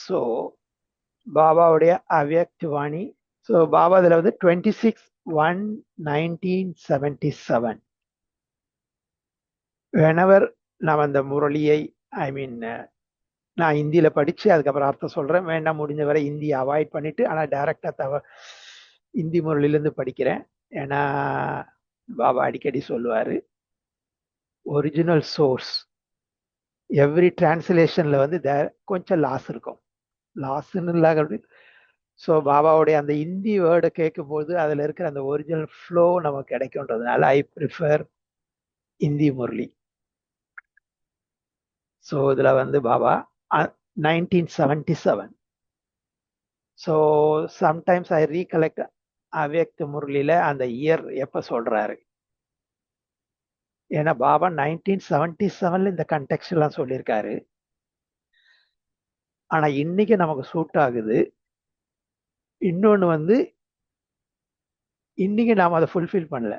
So பாபாவுடைய Avyakt Vani. So Baba இதில் வந்து 26/1/1977 வெனவர் நான் அந்த முரளியை ஐ மீன் நான் ஹிந்தியில் படித்து அதுக்கப்புறம் அர்த்தம் சொல்கிறேன். வேண்டாம் முடிஞ்ச வரை ஹிந்தியை அவாய்ட் பண்ணிவிட்டு ஆனால் டைரெக்டாக ஹிந்தி முரளிலேருந்து படிக்கிறேன். ஏன்னா பாபா அடிக்கடி சொல்லுவார், ஒரிஜினல் சோர்ஸ் எவ்ரி டிரான்ஸ்லேஷனில் வந்து கொஞ்சம் லாஸ் இருக்கும். லாஸ்ன்னு இல்லாத. ஸோ பாபாவுடைய அந்த ஹிந்தி வேர்டை கேட்கும்போது அதில் இருக்கிற அந்த ஒரிஜினல் ஃப்ளோ நமக்கு கிடைக்கும்ன்றதுனால I prefer Hindi Murli. So இதில் வந்து Baba 1977. So sometimes I recollect Avyakt முரளியில் அந்த இயர் எப்போ சொல்கிறாரு. ஏன்னா பாபா 1977 இந்த கண்டெக்ஸ்ட்லாம் சொல்லியிருக்காரு. ஆனால் இன்னைக்கு நமக்கு சூட் ஆகுது. இன்னொன்று வந்து இன்னைக்கு நாம் அதை ஃபுல்ஃபில் பண்ணல.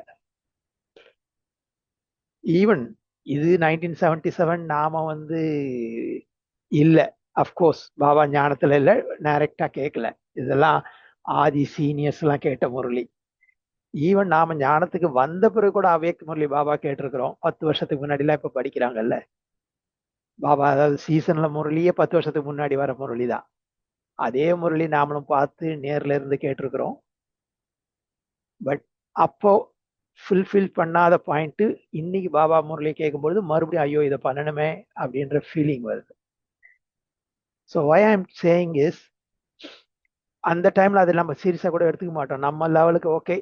ஈவன் இது 1977 நாம வந்து இல்லை. அஃப்கோர்ஸ் பாபா ஞானத்தில் இல்லை, டைரக்டாக கேட்கல. இதெல்லாம் ஆதி சீனியர்ஸ்லாம் கேட்ட முரளி. ஈவன் நாம ஞானத்துக்கு வந்த பிறகு கூட அவ்யக்த் முரளி பாபா கேட்டிருக்கிறோம். 10 வருஷத்துக்கு முன்னாடிலாம் இப்போ படிக்கிறாங்கல்ல பாபா. அதாவது சீசன்ல முரளியே 10 வருஷத்துக்கு முன்னாடி வர முரளி தான். அதே முரளி நாமளும் பார்த்து நேர்ல இருந்து கேட்டிருக்கிறோம். பட் அப்போ ஃபுல்ஃபில் பண்ணாத பாயிண்ட் இன்னைக்கு பாபா முரளி கேட்கும்பொழுது மறுபடியும் ஐயோ இதை பண்ணணுமே அப்படின்ற ஃபீலிங் வருது. So why I am saying is, அந்த டைம்ல அதை நம்ம சீரியஸாக கூட எடுத்துக்க மாட்டோம். நம்ம லெவலுக்கு ஓகே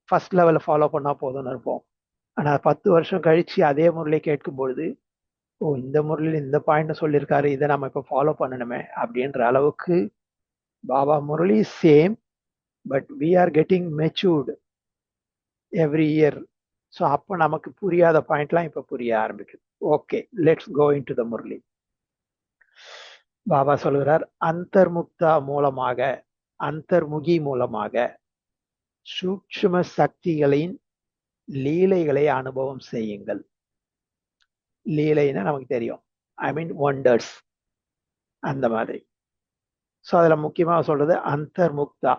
ஃபர்ஸ்ட் லெவலில் ஃபாலோ பண்ணால் போதும்னு இருப்போம். ஆனால் 10 வருஷம் கழிச்சு அதே முரளி கேட்கும் பொழுது, ஓ இந்த முரளியில் இந்த பாயிண்ட் சொல்லியிருக்காரு, இதை நம்ம இப்போ ஃபாலோ பண்ணணுமே அப்படின்ற அளவுக்கு Baba Murli same. But we are getting matured every year. So அப்போ நமக்கு புரியாத பாயிண்ட்லாம் இப்போ புரிய ஆரம்பிக்குது. Okay, let's go into the Murli. Baba சொல்கிறார், அந்தர்முக்தா மூலமாக, அந்தர்முகி மூலமாக சூக்ஷ்ம சக்திகளின் லீலைகளை அனுபவம் செய்யுங்கள். லீலைன்னா நமக்கு தெரியும், ஐ மீன் ஒண்டர்ஸ் அந்த மாதிரி. ஸோ அதில் முக்கியமாக சொல்றது அந்தர்முக்தா.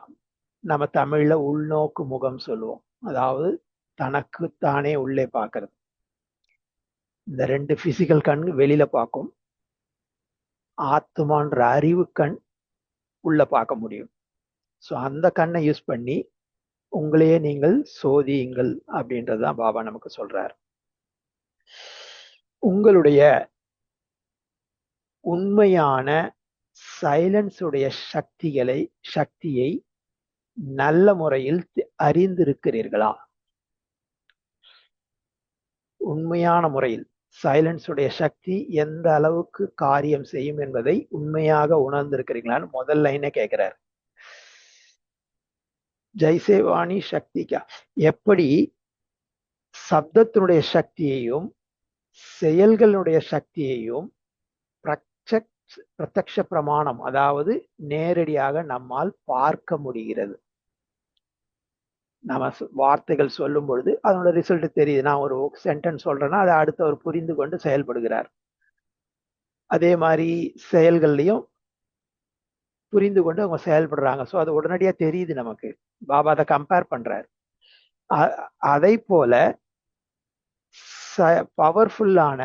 நம்ம தமிழ்ல உள்நோக்கு முகம் சொல்லுவோம். அதாவது தனக்கு தானே உள்ளே பார்க்கறது. இந்த 2 பிசிக்கல் கண் வெளியில பார்க்கும், ஆத்மான்ற அறிவு கண் உள்ள பார்க்க முடியும். ஸோ அந்த கண்ணை யூஸ் பண்ணி உங்களையே நீங்கள் சோதியுங்கள் அப்படின்றதுதான் பாபா நமக்கு சொல்றார். உங்களுடைய உண்மையான சைலன்ஸுடைய சக்தியை நல்ல முறையில் அறிந்திருக்கிறீர்களா? உண்மையான முறையில் சைலன்ஸுடைய சக்தி எந்த அளவுக்கு காரியம் செய்யும் என்பதை உண்மையாக உணர்ந்திருக்கிறீங்களான்னு முதல் லைனை கேட்கிறார். ஜெய்சே வாணி சக்திக்கா, எப்படி சப்தத்தினுடைய சக்தியையும் செயல்களுடைய சக்தியையும் பிரத்யக்ஷ பிரமாணம், அதாவது நேரடியாக நம்மால் பார்க்க முடிகிறது. நம்ம வார்த்தைகள் சொல்லும் பொழுது அதனோட ரிசல்ட் தெரியுது. நான் ஒரு சென்டென்ஸ் சொல்றேன்னா அதை அடுத்தவர் புரிந்து கொண்டு செயல்படுகிறார். அதே மாதிரி செயல்கள்லையும் புரிந்து கொண்டு அவங்க செயல்படுறாங்க. ஸோ அது உடனடியாக தெரியுது நமக்கு. பாபா அதை கம்பேர் பண்றார். அதை போல பவர்ஃபுல்லான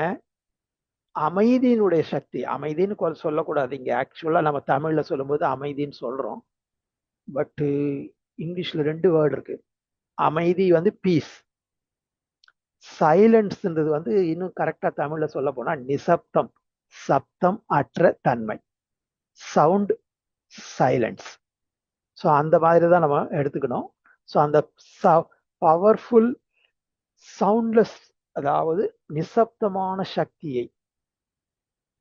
அமைதியினுடைய சக்தி, அமைதின்னு சொல்லக்கூடாது இங்க. ஆக்சுவலா நம்ம தமிழ்ல சொல்லும்போது அமைதின்னு சொல்றோம். பட் இங்கிலீஷ்ல 2 வேர்டு இருக்கு. அமைதி வந்து பீஸ், சைலன்ஸ்ன்றது வந்து இன்னும் கரெக்டா தமிழ்ல சொல்ல போனா நிசப்தம், சப்தம் அற்ற தன்மை, சவுண்ட் சைலன்ஸ். ஸோ அந்த மாதிரி தான் நம்ம எடுத்துக்கணும். ஸோ அந்த பவர்ஃபுல் சவுண்ட்லெஸ், அதாவது நிசப்தமான சக்தியை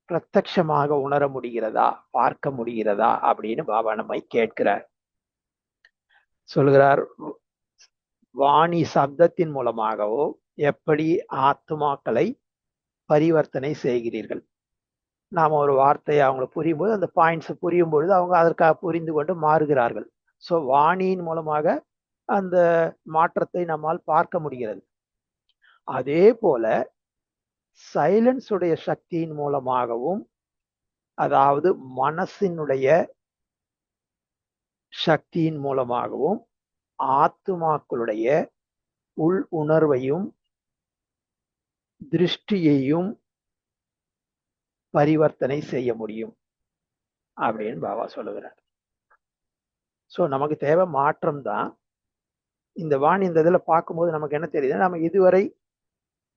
பிரத்யட்சமாக உணர முடிகிறதா, பார்க்க முடிகிறதா அப்படின்னு பாபா நம்மை கேட்கிறார். சொல்கிறார், வாணி சப்தத்தின் மூலமாகவோ எப்படி ஆத்மாக்களை பரிவர்த்தனை செய்கிறீர்கள். நாம ஒரு வார்த்தையை அவங்களுக்கு புரியும் போது, அந்த பாயிண்ட்ஸ் புரியும் பொழுது அவங்க அதற்காக புரிந்து கொண்டு மாறுகிறார்கள். ஸோ வாணியின் மூலமாக அந்த மாற்றத்தை நம்மால் பார்க்க முடிகிறது. அதே போல சைலன்ஸ் உடைய சக்தியின் மூலமாகவும் அதாவது மனசினுடைய சக்தியின் மூலமாகவும் ஆத்துமாக்களுடைய உள் உணர்வையும் திருஷ்டியையும் பரிவர்த்தனை செய்ய முடியும் அப்படின்னு பாபா சொல்லுகிறார். ஸோ நமக்கு தேவை மாற்றம் தான். இந்த வாணி இந்த இதில் பார்க்கும்போது நமக்கு என்ன தெரியுது, நம்ம இதுவரை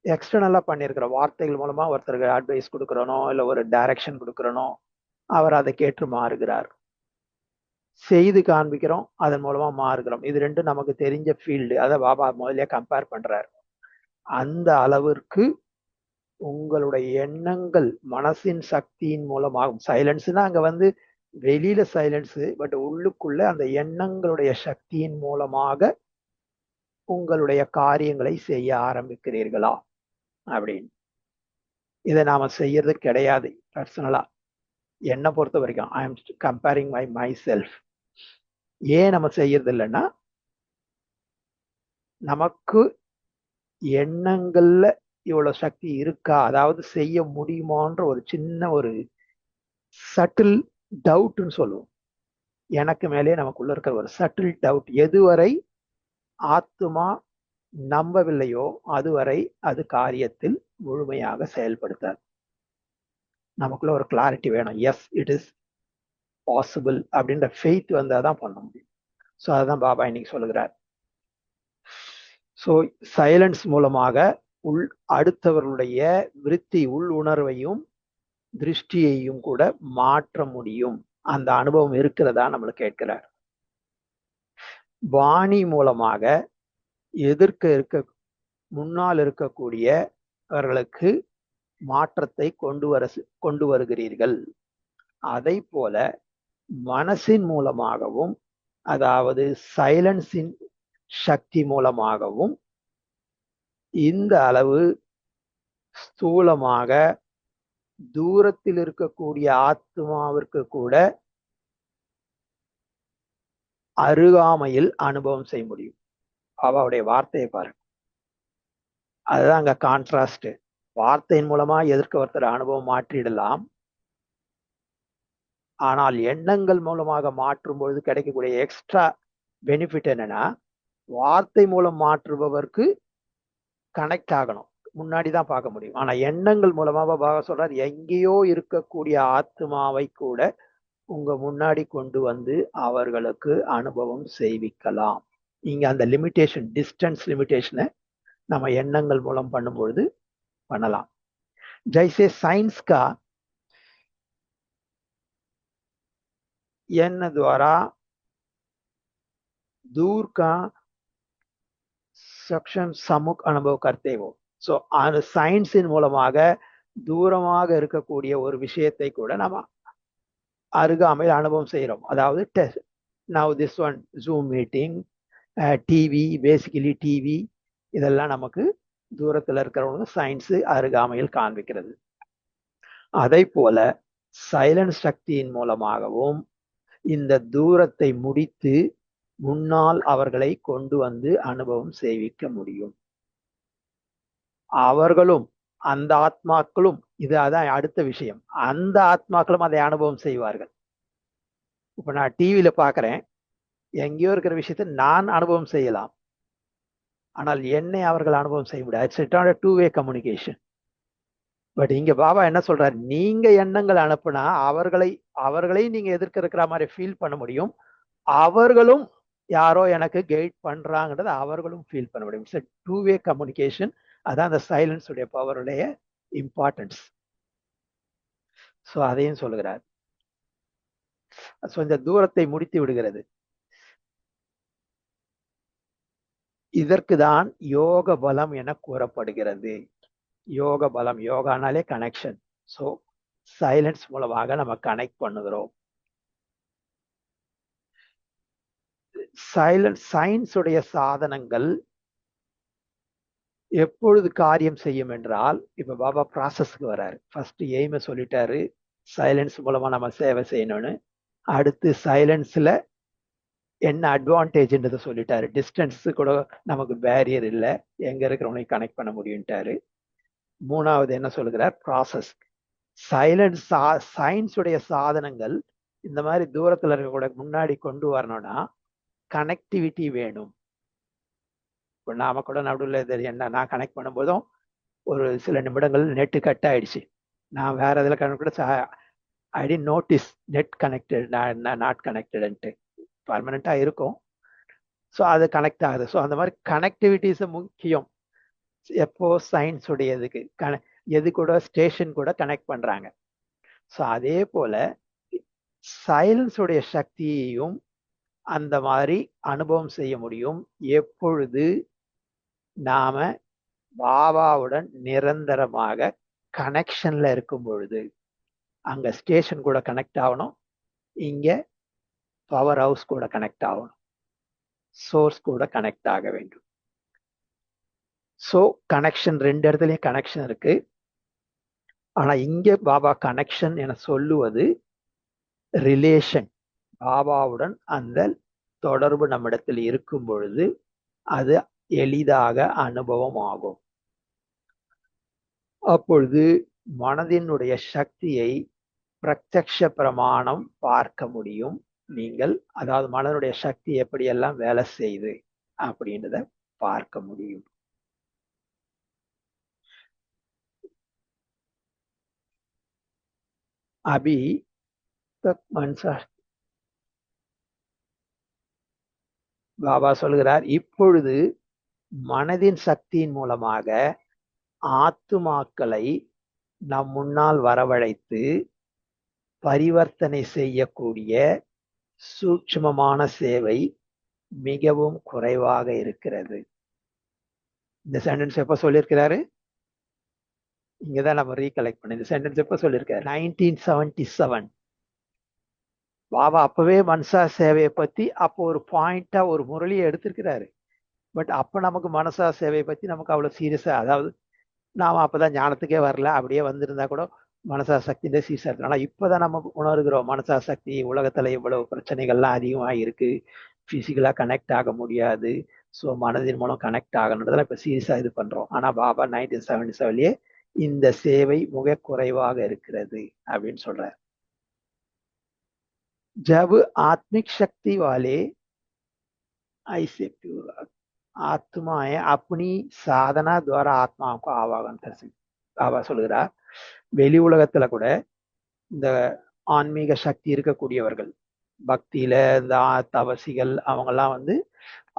எக்ஸ்டர்னலாக பண்ணியிருக்கிறோம். வார்த்தைகள் மூலமா ஒருத்தருக்கு அட்வைஸ் கொடுக்குறனோ இல்லை ஒரு டைரக்ஷன் கொடுக்குறனோ, அவர் அதை கேட்டு மாறுகிறார். செய்து காண்பிக்கிறோம், அதன் மூலமா மாறுகிறோம். இது ரெண்டும் நமக்கு தெரிஞ்ச ஃபீல்டு. அதை பாபா முதல்ல கம்பேர் பண்றார். அந்த அளவிற்கு உங்களுடைய எண்ணங்கள் மனசின் சக்தியின் மூலமாகும். சைலன்ஸ்னா அங்க வெளியில சைலன்ஸ், பட் உள்ளுக்குள்ள அந்த எண்ணங்களுடைய சக்தியின் மூலமாக உங்களுடைய காரியங்களை செய்ய ஆரம்பிக்கிறீர்களா அப்படின்னு. இதை நாம செய்யறது கிடையாது. பர்சனலா என்னை பொறுத்த வரைக்கும் I am comparing my self. ஏன் நம்ம செய்யறது இல்லைன்னா, நமக்கு எண்ணங்கள்ல இவ்வளவு சக்தி இருக்கா, அதாவது செய்ய முடியுமான்ற ஒரு சின்ன ஒரு சட்டில் டவுட்னு சொல்லுவோம். எனக்கு மேலே நமக்குள்ள இருக்கிற ஒரு சட்டில் டவுட். எதுவரை ஆத்மா நம்பவில்லையோ அதுவரை அது காரியத்தில் முழுமையாக செயல்படுத்தாது. நமக்குள்ள ஒரு கிளாரிட்டி வேணும். எஸ், இட் இஸ் பாசிபிள் அப்படின்ற ஃபெய்த் வந்தாதான் பண்ண முடியும். ஸோ அதுதான் பாபா இன்னைக்கு சொல்லுகிறார். ஸோ சைலன்ஸ் மூலமாக அடுத்தவர்களுடைய விருத்தி உள் உணர்வையும் திருஷ்டியையும் கூட மாற்ற முடியும். அந்த அனுபவம் இருக்கிறதா நம்மளுக்கு கேட்கிறார். வாணி மூலமாக முன்னால் இருக்கக்கூடியவர்களுக்கு மாற்றத்தை கொண்டு வருகிறீர்கள். அதை போல மனசின் மூலமாகவும், அதாவது சைலன்ஸின் சக்தி மூலமாகவும் இந்த அளவு ஸ்தூலமாக தூரத்தில் இருக்கக்கூடிய ஆத்மாவிற்கு கூட அருகாமையில் அனுபவம் செய்ய முடியும். அவருடைய வார்த்தையை பாருங்க. அதுதான் அங்க கான்ட்ராஸ்ட். வார்த்தையின் மூலமா எதிர்க்க ஒருத்தர் அனுபவம் மாற்றிடலாம். ஆனால் எண்ணங்கள் மூலமாக மாற்றும் பொழுது கிடைக்கக்கூடிய எக்ஸ்ட்ரா பெனிஃபிட் என்னன்னா, வார்த்தை மூலம் மாற்றுபவருக்கு கனெக்ட் ஆகணும், முன்னாடிதான் பார்க்க முடியும். ஆனா எண்ணங்கள் மூலமாக பாபா சொல்றார், எங்கேயோ இருக்கக்கூடிய ஆத்மாவை கூட உங்க முன்னாடி கொண்டு வந்து அவர்களுக்கு அனுபவம் செய்விக்கலாம். இங்க அந்த லிமிட்டேஷன், டிஸ்டன்ஸ் லிமிட்டேஷனை நம்ம எண்ணங்கள் மூலம் பண்ணும்பொழுது பண்ணலாம். जैसे साइंस का एन द्वारा दूर का சக்ஷம் சமுக் அனுபவம் கர்த்தேவோ. ஸோ அந்த சயின்ஸின் மூலமாக தூரமாக இருக்கக்கூடிய ஒரு விஷயத்தை கூட நம்ம அருகாமையில் அனுபவம் செய்கிறோம். அதாவது test now this one zoom meeting, TV, basically TV, இதெல்லாம் நமக்கு தூரத்தில் இருக்கிறவங்க சயின்ஸு அருகாமையில் காண்பிக்கிறது. அதை போல சைலன்ஸ் சக்தியின் மூலமாகவும் இந்த தூரத்தை முடித்து முன்னால் அவர்களை கொண்டு வந்து அனுபவம் செய்விக்க முடியும். அவர்களும் அந்த ஆத்மாக்களும், இது அதான் அடுத்த விஷயம், அந்த ஆத்மாக்களும் அதை அனுபவம் செய்வார்கள். இப்ப நான் டிவியில பாக்குறேன், எங்கேயோ இருக்கிற விஷயத்தை நான் அனுபவம் செய்யலாம், ஆனால் என்னை அவர்கள் அனுபவம் செய்ய முடியாது. It's not a two-way communication. But இங்க பாபா என்ன சொல்றாரு, நீங்க எண்ணங்கள் அனுப்புனா அவர்களை நீங்க எதிர்க்க இருக்கிற மாதிரி ஃபீல் பண்ண முடியும். அவர்களும் யாரோ எனக்கு கைட் பண்றாங்கன்றத அவர்களும் ஃபீல் பண்ண முடியும். It's two way communication. அதான் அந்த சைலன்ஸ் உடைய பவருடைய இம்பார்ட்டன்ஸ். ஸோ அதையும் சொல்லுகிறார். ஸோ இந்த தூரத்தை முடித்து விடுகிறது. இதற்கு தான் யோக பலம் என கூறப்படுகிறது. யோக பலம், யோகானாலே கனெக்ஷன். ஸோ சைலன்ஸ் மூலமாக நம்ம கனெக்ட் பண்ணுகிறோம். சயின்ஸ் உடைய சாதனங்கள் எப்பொழுது காரியம் செய்யும் என்றால், இப்ப பாபா ப்ராசஸ்க்கு வர்றாரு. ஃபர்ஸ்ட் எய்மை சொல்லிட்டாரு, சைலன்ஸ் மூலமா நம்ம சேவை செய்யணும்னு. அடுத்து சைலன்ஸ்ல என்ன அட்வான்டேஜ்ன்றதை சொல்லிட்டாரு. டிஸ்டன்ஸ் கூட நமக்கு பேரியர் இல்லை, எங்க இருக்கிறவங்களையும் கனெக்ட் பண்ண முடியும்ட்டாரு. மூணாவது என்ன சொல்லுகிறார், ப்ராசஸ். சைலன்ஸ் சயின்ஸுடைய சாதனங்கள் இந்த மாதிரி தூரத்துல இருக்க கூட முன்னாடி கொண்டு வரணும்னா கனெக்டிவிட்டி வேணும். இப்போ நாம கூட நடுவில் இது என்ன நான் கனெக்ட் பண்ணும்போதும் ஒரு சில நிமிடங்கள் நெட்டு கட் ஆயிடுச்சு. நான் வேற இதில் கனெக்ட் கூட I tend notice net connected not கனெக்டட்ன்ட்டு பர்மனெண்ட்டாக இருக்கும். ஸோ அது கனெக்ட் ஆகுது. ஸோ அந்த மாதிரி கனெக்டிவிட்டிஸ் முக்கியம். எப்போ சயின்ஸ் உடையதுக்கு எது கூட ஸ்டேஷன் கூட கனெக்ட் பண்றாங்க. ஸோ அதே போல சைலன்ஸ் உடைய சக்தியையும் அந்த மாதிரி அனுபவம் செய்ய முடியும் எப்பொழுது நாம பாபாவுடன் நிரந்தரமாக கனெக்ஷன்ல இருக்கும் பொழுது. அங்க ஸ்டேஷன் கூட கனெக்ட் ஆகணும், இங்க பவர் ஹவுஸ் கூட கனெக்ட் ஆகணும், சோர்ஸ் கூட கனெக்ட் ஆக வேண்டும். ஸோ கனெக்ஷன் ரெண்டு இடத்துலயும் கனெக்ஷன் இருக்கு. ஆனா இங்க பாபா கனெக்ஷன் என சொல்லுவது ரிலேஷன். பாபாவுடன் அந்த தொடர்பு நம்மிடத்தில் இருக்கும் பொழுது அது எளிதாக அனுபவம் ஆகும். அப்பொழுது மனதினுடைய சக்தியை பிரத்யக்ஷ பிரமாணம் பார்க்க முடியும். நீங்கள் அதாவது மனதுடைய சக்தி எப்படியெல்லாம் வேலை செய்யுது அப்படின்றத பார்க்க முடியும். அபி பாபா சொல்கிறார், இப்பொழுது மனதின் சக்தியின் மூலமாக ஆத்துமாக்களை நம் முன்னால் வரவழைத்து பரிவர்த்தனை செய்யக்கூடிய சூட்சுமமான சேவை மிகவும் குறைவாக இருக்கிறது. இந்த சென்டென்ஸ் எப்ப சொல்லியிருக்கிறாரு? இங்கதான் நம்ம ரீகலெக்ட் பண்ண. இந்த சென்டென்ஸ் எப்ப சொல்லியிருக்காரு? 1977. பாபா அப்பவே மனசா சேவையை பத்தி அப்போ ஒரு பாயிண்டா ஒரு முரளியை எடுத்திருக்கிறாரு. பட் அப்ப நமக்கு மனசா சேவையை பத்தி நமக்கு அவ்வளவு சீரியஸா, அதாவது நாம அப்பதான் ஞானத்துக்கே வரல, அப்படியே வந்திருந்தா கூட மனசா சக்தி சீரியஸா இருக்கு. ஆனா இப்பதான் நம்ம உணர்கிறோம் மனசா சக்தி உலகத்துல இவ்வளவு பிரச்சனைகள்லாம் அதிகமா இருக்கு, பிசிக்கலா கனெக்ட் ஆக முடியாது, ஸோ மனதின் மூலம் கனெக்ட் ஆகணுன்றதெல்லாம் இப்ப சீரியஸா இது பண்றோம். ஆனா பாபா 1977 இந்த சேவை மிக குறைவாக இருக்கிறது அப்படின்னு சொல்றாரு. जब आत्मिक शक्ति वाले ऐसे प्योर आत्माएं अपनी साधना द्वारा आत्माओं को आवाहन कर सकती. பாபா சொல்கிறார், வெளி உலகத்துல கூட இந்த ஆன்மீக சக்தி இருக்கக்கூடியவர்கள், பக்தியில இந்த தவசிகள், அவங்கெல்லாம்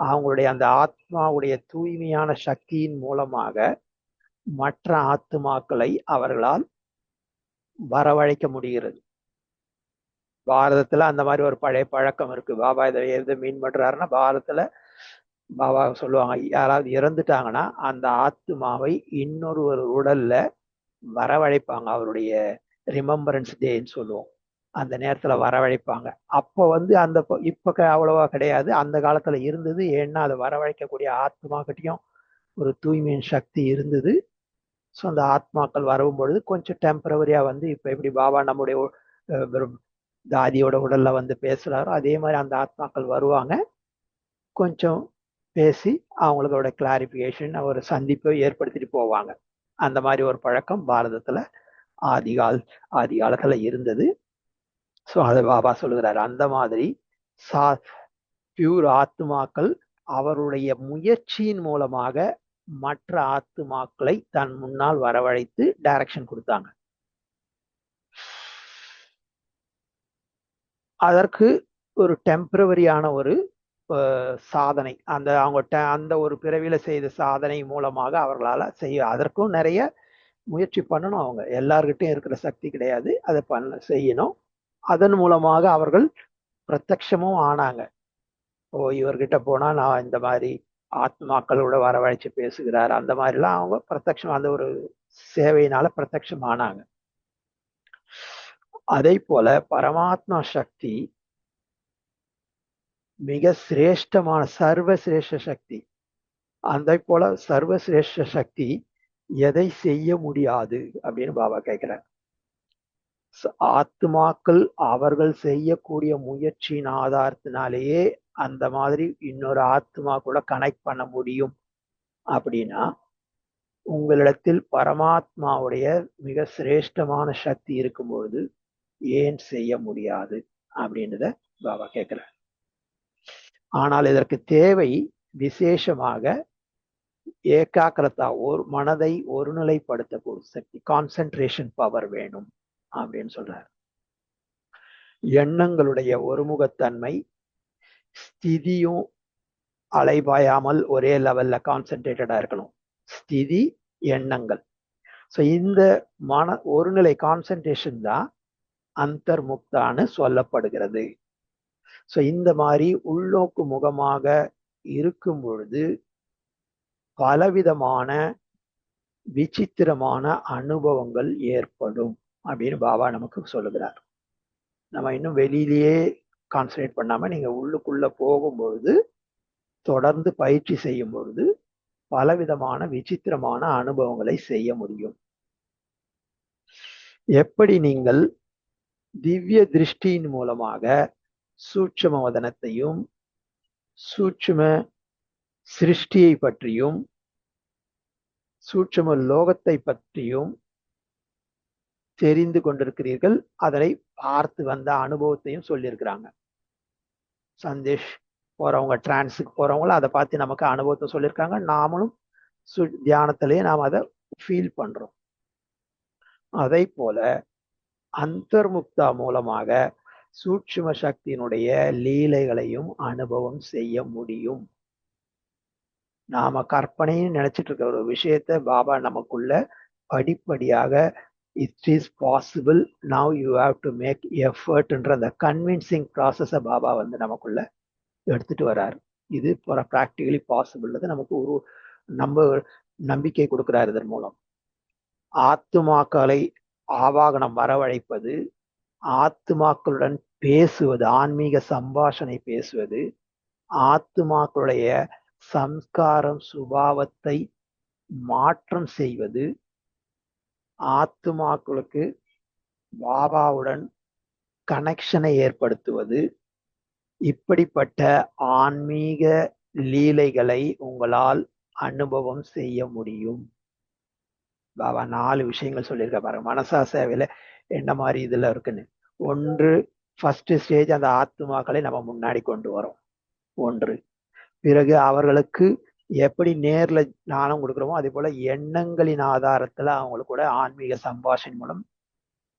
அவங்களுடைய அந்த ஆத்மாவுடைய தூய்மையான சக்தியின் மூலமாக மற்ற ஆத்மாக்களை அவர்களால் வரவழைக்க முடிகிறது. பாரதத்துல அந்த மாதிரி ஒரு பழைய பழக்கம் இருக்கு. பாபா இதை எது மீன் பண்றாருன்னா, பாரதத்துல பாபா சொல்லுவாங்க, யாராவது இறந்துட்டாங்கன்னா அந்த ஆத்மாவை இன்னொரு ஒரு உடல்ல வரவழைப்பாங்க. அவருடைய ரிமெம்பரன்ஸ் டேன்னு சொல்லுவோம், அந்த நேரத்துல வரவழைப்பாங்க. அப்போ அந்த இப்ப அவ்வளவா கிடையாது, அந்த காலத்துல இருந்தது. ஏன்னா அதை வரவழைக்கக்கூடிய ஆத்மா கிட்டையும் ஒரு தூய்மையின் சக்தி இருந்தது. ஸோ அந்த ஆத்மாக்கள் வரவும் பொழுது கொஞ்சம் டெம்பரவரியா இப்ப எப்படி பாபா நம்முடைய தாதியோட உடல்ல பேசுறாரோ அதே மாதிரி அந்த ஆத்மாக்கள் வருவாங்க, கொஞ்சம் பேசி அவங்களோட கிளாரிபிகேஷன் ஒரு சந்திப்பை ஏற்படுத்திட்டு போவாங்க. அந்த மாதிரி ஒரு பழக்கம் பாரதத்துல ஆதி காலத்துல இருந்தது. ஸோ அதை பாபா சொல்லுகிறார். அந்த மாதிரி பியூர் ஆத்மாக்கள் அவருடைய முயற்சியின் மூலமாக மற்ற ஆத்மாக்களை தன் முன்னால் வரவழைத்து டைரக்ஷன் கொடுத்தாங்க. அதற்கு ஒரு டெம்பரவரியான ஒரு சாதனை, அந்த ஒரு பிறவியில செய்த சாதனை மூலமாக அவர்களால செய்ய, அதற்கும் நிறைய முயற்சி பண்ணணும். அவங்க எல்லார்கிட்டையும் இருக்கிற சக்தி கிடையாது, அதை செய்யணும். அதன் மூலமாக அவர்கள் பிரத்யட்சமும் ஆனாங்க. இவர்கிட்ட போனா நான் இந்த மாதிரி ஆத்மாக்களோட வரவழைச்சு பேசுகிறார், அந்த மாதிரிலாம் அவங்க பிரத்யட்சம், அந்த ஒரு சேவையினால பிரத்யட்சம் ஆனாங்க. அதே போல பரமாத்மா சக்தி மிக சிரேஷ்டமான சர்வசிரேஷ்ட சக்தி. அந்த போல சர்வசிரேஷ்ட சக்தி எதை செய்ய முடியாது அப்படின்னு பாபா கேட்கிறார். ஆத்மாக்கள் அவர்கள் செய்யக்கூடிய முயற்சியின் ஆதாரத்தினாலேயே அந்த மாதிரி இன்னொரு ஆத்மா கூட கனெக்ட் பண்ண முடியும். அப்படின்னா உங்களிடத்தில் பரமாத்மாவுடைய மிக சிரேஷ்டமான சக்தி இருக்கும் பொழுது ஏன் செய்ய முடியாது அப்படின்றத பாபா கேட்கிறார். ஆனால் இதற்கு தேவை விசேஷமாக ஏகாக்கிரதா, ஒரு மனதை ஒருநிலைப்படுத்தக்கூடிய சக்தி, கான்சென்ட்ரேஷன் பவர் வேணும் அப்படின்னு சொல்றார். எண்ணங்களுடைய ஒருமுகத்தன்மை, ஸ்திதியும் அலைபாயாமல் ஒரே லெவல்ல கான்சென்ட்ரேட்டடா இருக்கணும். ஸ்திதி, எண்ணங்கள். ஸோ இந்த மன ஒருநிலை கான்சென்ட்ரேஷன் தான் அந்தர்முக்தான்னு சொல்லப்படுகிறது. ஸோ இந்த மாதிரி உள்நோக்கு முகமாக இருக்கும் பொழுது பலவிதமான விசித்திரமான அனுபவங்கள் ஏற்படும் அப்படின்னு பாபா நமக்கு சொல்லுகிறார். நம்ம இன்னும் வெளியிலேயே கான்சன்ட்ரேட் பண்ணாம நீங்க உள்ளுக்குள்ள போகும்பொழுது, தொடர்ந்து பயிற்சி செய்யும் பொழுது பலவிதமான விசித்திரமான அனுபவங்களை செய்ய முடியும். எப்படி நீங்கள் திவ்ய திருஷ்டியின் மூலமாக சூட்சும வதனத்தையும் சூட்சும சிருஷ்டியை பற்றியும் சூட்சும லோகத்தை பற்றியும் தெரிந்து கொண்டிருக்கிறீர்கள், அதனை பார்த்து வந்த அனுபவத்தையும் சொல்லியிருக்கிறாங்க. சந்தேஷ் போறவங்க, டிரான்ஸுக்கு போறவங்கள அதை பார்த்து நமக்கு அனுபவத்தை சொல்லியிருக்காங்க. நாமளும் தியானத்திலேயே நாம் அதை ஃபீல் பண்றோம். அதை போல அந்தர்முக்தா மூலமாக சூட்சும சக்தியினுடைய லீலைகளையும் அனுபவம் செய்ய முடியும். நாம கற்பனைன்னு நினைச்சிட்டு இருக்க ஒரு விஷயத்த பாபா நமக்குள்ள படிப்படியாக it is possible, now you have to make எஃபர்ட்ன்ற அந்த கன்வின்சிங் ப்ராசஸை பாபா நமக்குள்ள எடுத்துட்டு வர்றாரு. இது ப்ராக்டிகலி பாசிபிள், நமக்கு ஒரு நம்பிக்கை கொடுக்கிறார். இதன் மூலம் ஆத்துமாக்களை ஆவாகனம் வரவழைப்பது, ஆத்துமாக்களுடன் பேசுவது, ஆன்மீக சம்பாஷணை பேசுவது, ஆத்துமாக்களுடைய சம்ஸ்காரம் சுபாவத்தை மாற்றம் செய்வது, ஆத்துமாக்களுக்கு பாபாவுடன் கனெக்ஷனை ஏற்படுத்துவது, இப்படிப்பட்ட ஆன்மீக லீலைகளை உங்களால் அனுபவம் செய்ய முடியும். பாபா 4 விஷயங்கள் சொல்லியிருக்க பாருங்க. மனசா சேவையில என்ன மாதிரி இதுல இருக்குன்னு. ஒன்று, ஃபர்ஸ்ட் ஸ்டேஜ் அந்த ஆத்மாக்களை நம்ம முன்னாடி கொண்டு வரோம். ஒன்று. பிறகு அவர்களுக்கு எப்படி நேர்ல ஞானம் கொடுக்குறோமோ அதே போல எண்ணங்களின் ஆதாரத்துல அவங்களுக்கு கூட ஆன்மீக சம்பாஷணை மூலம்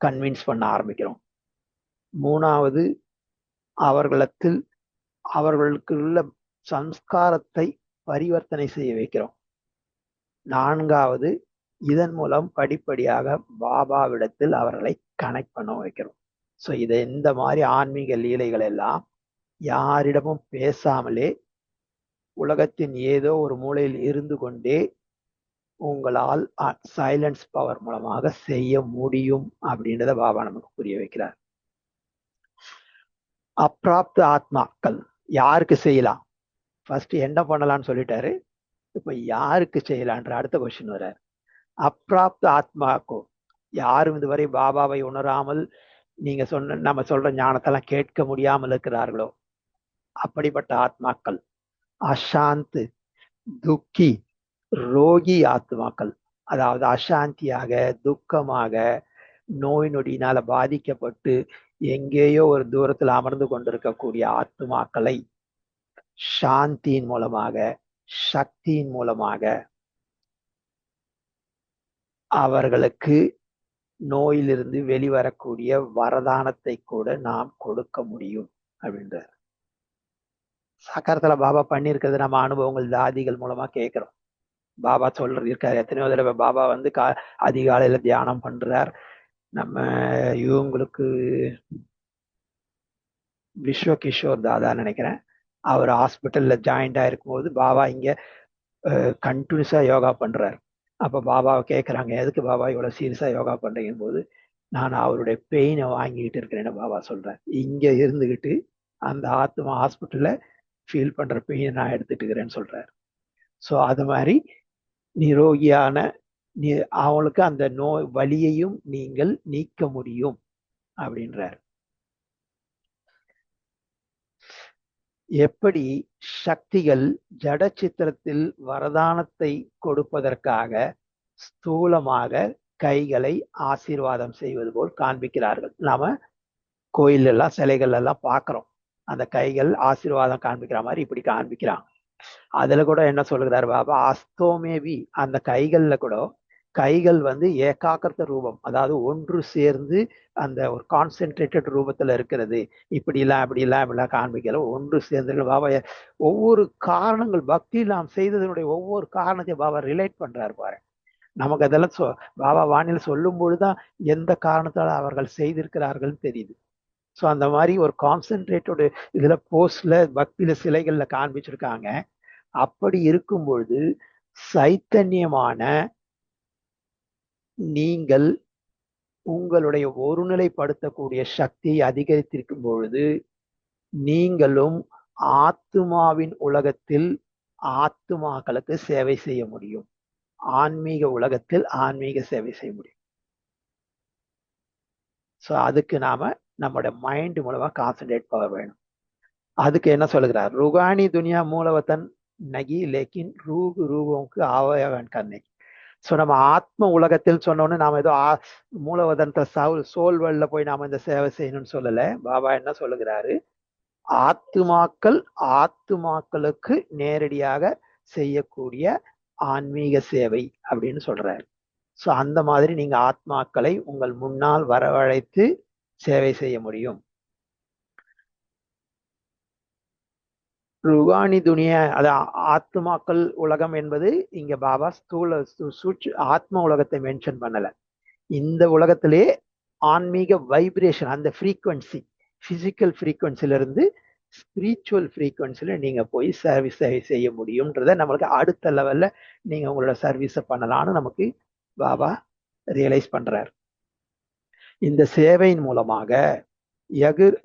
கன்வின்ஸ் பண்ண ஆரம்பிக்கிறோம். மூணாவது, அவர்களுக்கு உள்ள சம்ஸ்காரத்தை பரிவர்த்தனை செய்ய வைக்கிறோம். நான்காவது, இதன் மூலம் படிப்படியாக பாபாவிடத்தில் அவர்களை கனெக்ட் பண்ண வைக்கிறோம். ஸோ இதை இந்த மாதிரி ஆன்மீக லீலைகள் எல்லாம் யாரிடமும் பேசாமலே உலகத்தின் ஏதோ ஒரு மூலையில் இருந்து கொண்டே உங்களால் சைலன்ஸ் பவர் மூலமாக செய்ய முடியும் அப்படின்றத பாபா நமக்கு புரிய வைக்கிறார். அப்பிராப்த ஆத்மாக்கள் யாருக்கு செய்யலாம்? ஃபர்ஸ்ட் என்ன பண்ணலாம்னு சொல்லிட்டாரு. இப்ப யாருக்கு செய்யலான்ற அடுத்த கொஸ்டின் வர்றாரு. அப்பிராப்த ஆத்மாக்கோ, யாரும் இதுவரை பாபாவை உணராமல் நீங்க நம்ம சொல்ற ஞானத்தெல்லாம் கேட்க முடியாமல் இருக்கிறார்களோ அப்படிப்பட்ட ஆத்மாக்கள், அசாந்த், துக்கி, ரோகி ஆத்மாக்கள், அதாவது அசாந்தியாக, துக்கமாக, நோய் நொடியினால பாதிக்கப்பட்டு எங்கேயோ ஒரு தூரத்தில் அமர்ந்து கொண்டிருக்கக்கூடிய ஆத்மாக்களை சாந்தியின் மூலமாக, சக்தியின் மூலமாக அவர்களுக்கு நோயிலிருந்து வெளிவரக்கூடிய வரதானத்தை கூட நாம் கொடுக்க முடியும் அப்படின்றார். சாக்காரத்துல பாபா பண்ணியிருக்கிறது நம்ம அனுபவங்கள் தாதிகள் மூலமா கேட்கிறோம். பாபா சொல்றது இருக்காரு. எத்தனையோ தடவை பாபா அதிகாலையில தியானம் பண்றார். நம்ம இவங்களுக்கு விஸ்வ கிஷோர் தாதா நினைக்கிறேன், அவர் ஹாஸ்பிட்டல்ல ஜாயிண்ட் ஆயிருக்கும் போது பாபா இங்க கண்டினியூஸா யோகா பண்றாரு. அப்ப பாபாவை கேட்கறாங்க, எதுக்கு பாபா இவ்வளவு சீரியஸா யோகா பண்றீங்கன்னு போது, நான் அவருடைய பெயினை வாங்கிட்டு இருக்கிறேன்னு பாபா சொல்றேன். இங்க இருந்துகிட்டு அந்த ஆத்மா ஹாஸ்பிட்டல்ல ஃபீல் பண்ற பெயினை நான் எடுத்துட்டு இருக்கிறேன்னு சொல்றாரு. ஸோ அது மாதிரி நிரோகியான அவங்களுக்கு அந்த நோய் வலியையும் நீங்கள் நீக்க முடியும் அப்படின்றார். எப்படி சக்திகள் ஜட சித்திரத்தில் வரதானத்தை கொடுப்பதற்காக ஸ்தூலமாக கைகளை ஆசீர்வாதம் செய்வது போல் காண்பிக்கிறார்கள். நாம கோயில் எல்லாம் சிலைகள் எல்லாம் பார்க்கிறோம். அந்த கைகள் ஆசீர்வாதம் காண்பிக்கிற மாதிரி இப்படி காண்பிக்கிறாங்க. அதுல கூட என்ன சொல்லுகிறார் பாபா, அஸ்தோமேவி, அந்த கைகள்ல கூட கைகள் வந்து ஏகாக்கிரத ரூபம், அதாவது ஒன்று சேர்ந்து அந்த ஒரு கான்சென்ட்ரேட்டட் ரூபத்துல இருக்கிறது. இப்படிலாம் காண்பிக்கல, ஒன்று சேர்ந்து பாபா ஒவ்வொரு காரணங்கள் பக்தி நாம் செய்ததனுடைய ஒவ்வொரு காரணத்தையும் பாபா ரிலேட் பண்றாரு பாரு. நமக்கு அதெல்லாம் பாபா வாணியில் சொல்லும் பொழுதுதான் எந்த காரணத்தால் அவர்கள் செய்திருக்கிறார்கள் தெரியுது. ஸோ அந்த மாதிரி ஒரு கான்சென்ட்ரேட்டோட இதுல போஸ்ட்ல பக்தியில சிலைகள்ல காண்பிச்சிருக்காங்க. அப்படி இருக்கும் பொழுது சைத்தன்யமான நீங்கள் உங்களுடைய ஒருநிலைப்படுத்தக்கூடிய சக்தியை அதிகரித்திருக்கும் பொழுது நீங்களும் ஆத்மாவின் உலகத்தில் ஆத்மாக்களுக்கு சேவை செய்ய முடியும், ஆன்மீக உலகத்தில் ஆன்மீக சேவை செய்ய முடியும். ஸோ அதுக்கு நாம நம்மளோட மைண்ட் மூலமா கான்சென்ட்ரேட் பண்ண வேணும். அதுக்கு என்ன சொல்லுகிறார், ருகானி துனியா மூலவத்தன் நகி லேக்கின் ரூகு ரூபமுக்கு ஆவயவன் கண்ணை. ஸோ நம்ம ஆத்ம உலகத்தில் சொன்னோன்னு நாம ஏதோ மூலவதன்ற சோல்வெல்ல போய் நாம இந்த சேவை செய்யணும்னு சொல்லல. பாபா என்ன சொல்லுகிறாரு, ஆத்துமாக்கள் ஆத்துமாக்களுக்கு நேரடியாக செய்யக்கூடிய ஆன்மீக சேவை அப்படின்னு சொல்றாரு. ஸோ அந்த மாதிரி நீங்க ஆத்மாக்களை உங்கள் முன்னால் வரவழைத்து சேவை செய்ய முடியும். ருகானி துனியா, அது ஆத்மாக்கள் உலகம் என்பது இங்க பாபா ஸ்தூல ஆத்ம உலகத்தை மென்ஷன் பண்ணல. இந்த உலகத்திலே ஆன்மீக வைப்ரேஷன், அந்த ஃப்ரீக்வன்சி, பிசிக்கல் ஃப்ரீக்வன்சில இருந்து ஸ்பிரிச்சுவல் ஃப்ரீக்வன்சில நீங்க போய் சர்வீஸ் செய்ய முடியும்ன்றத நம்மளுக்கு அடுத்த லெவல்ல நீங்க உங்களோட சர்வீஸை பண்ணலாம்னு நமக்கு பாபா ரியலைஸ் பண்றார். இந்த சேவையின் மூலமாக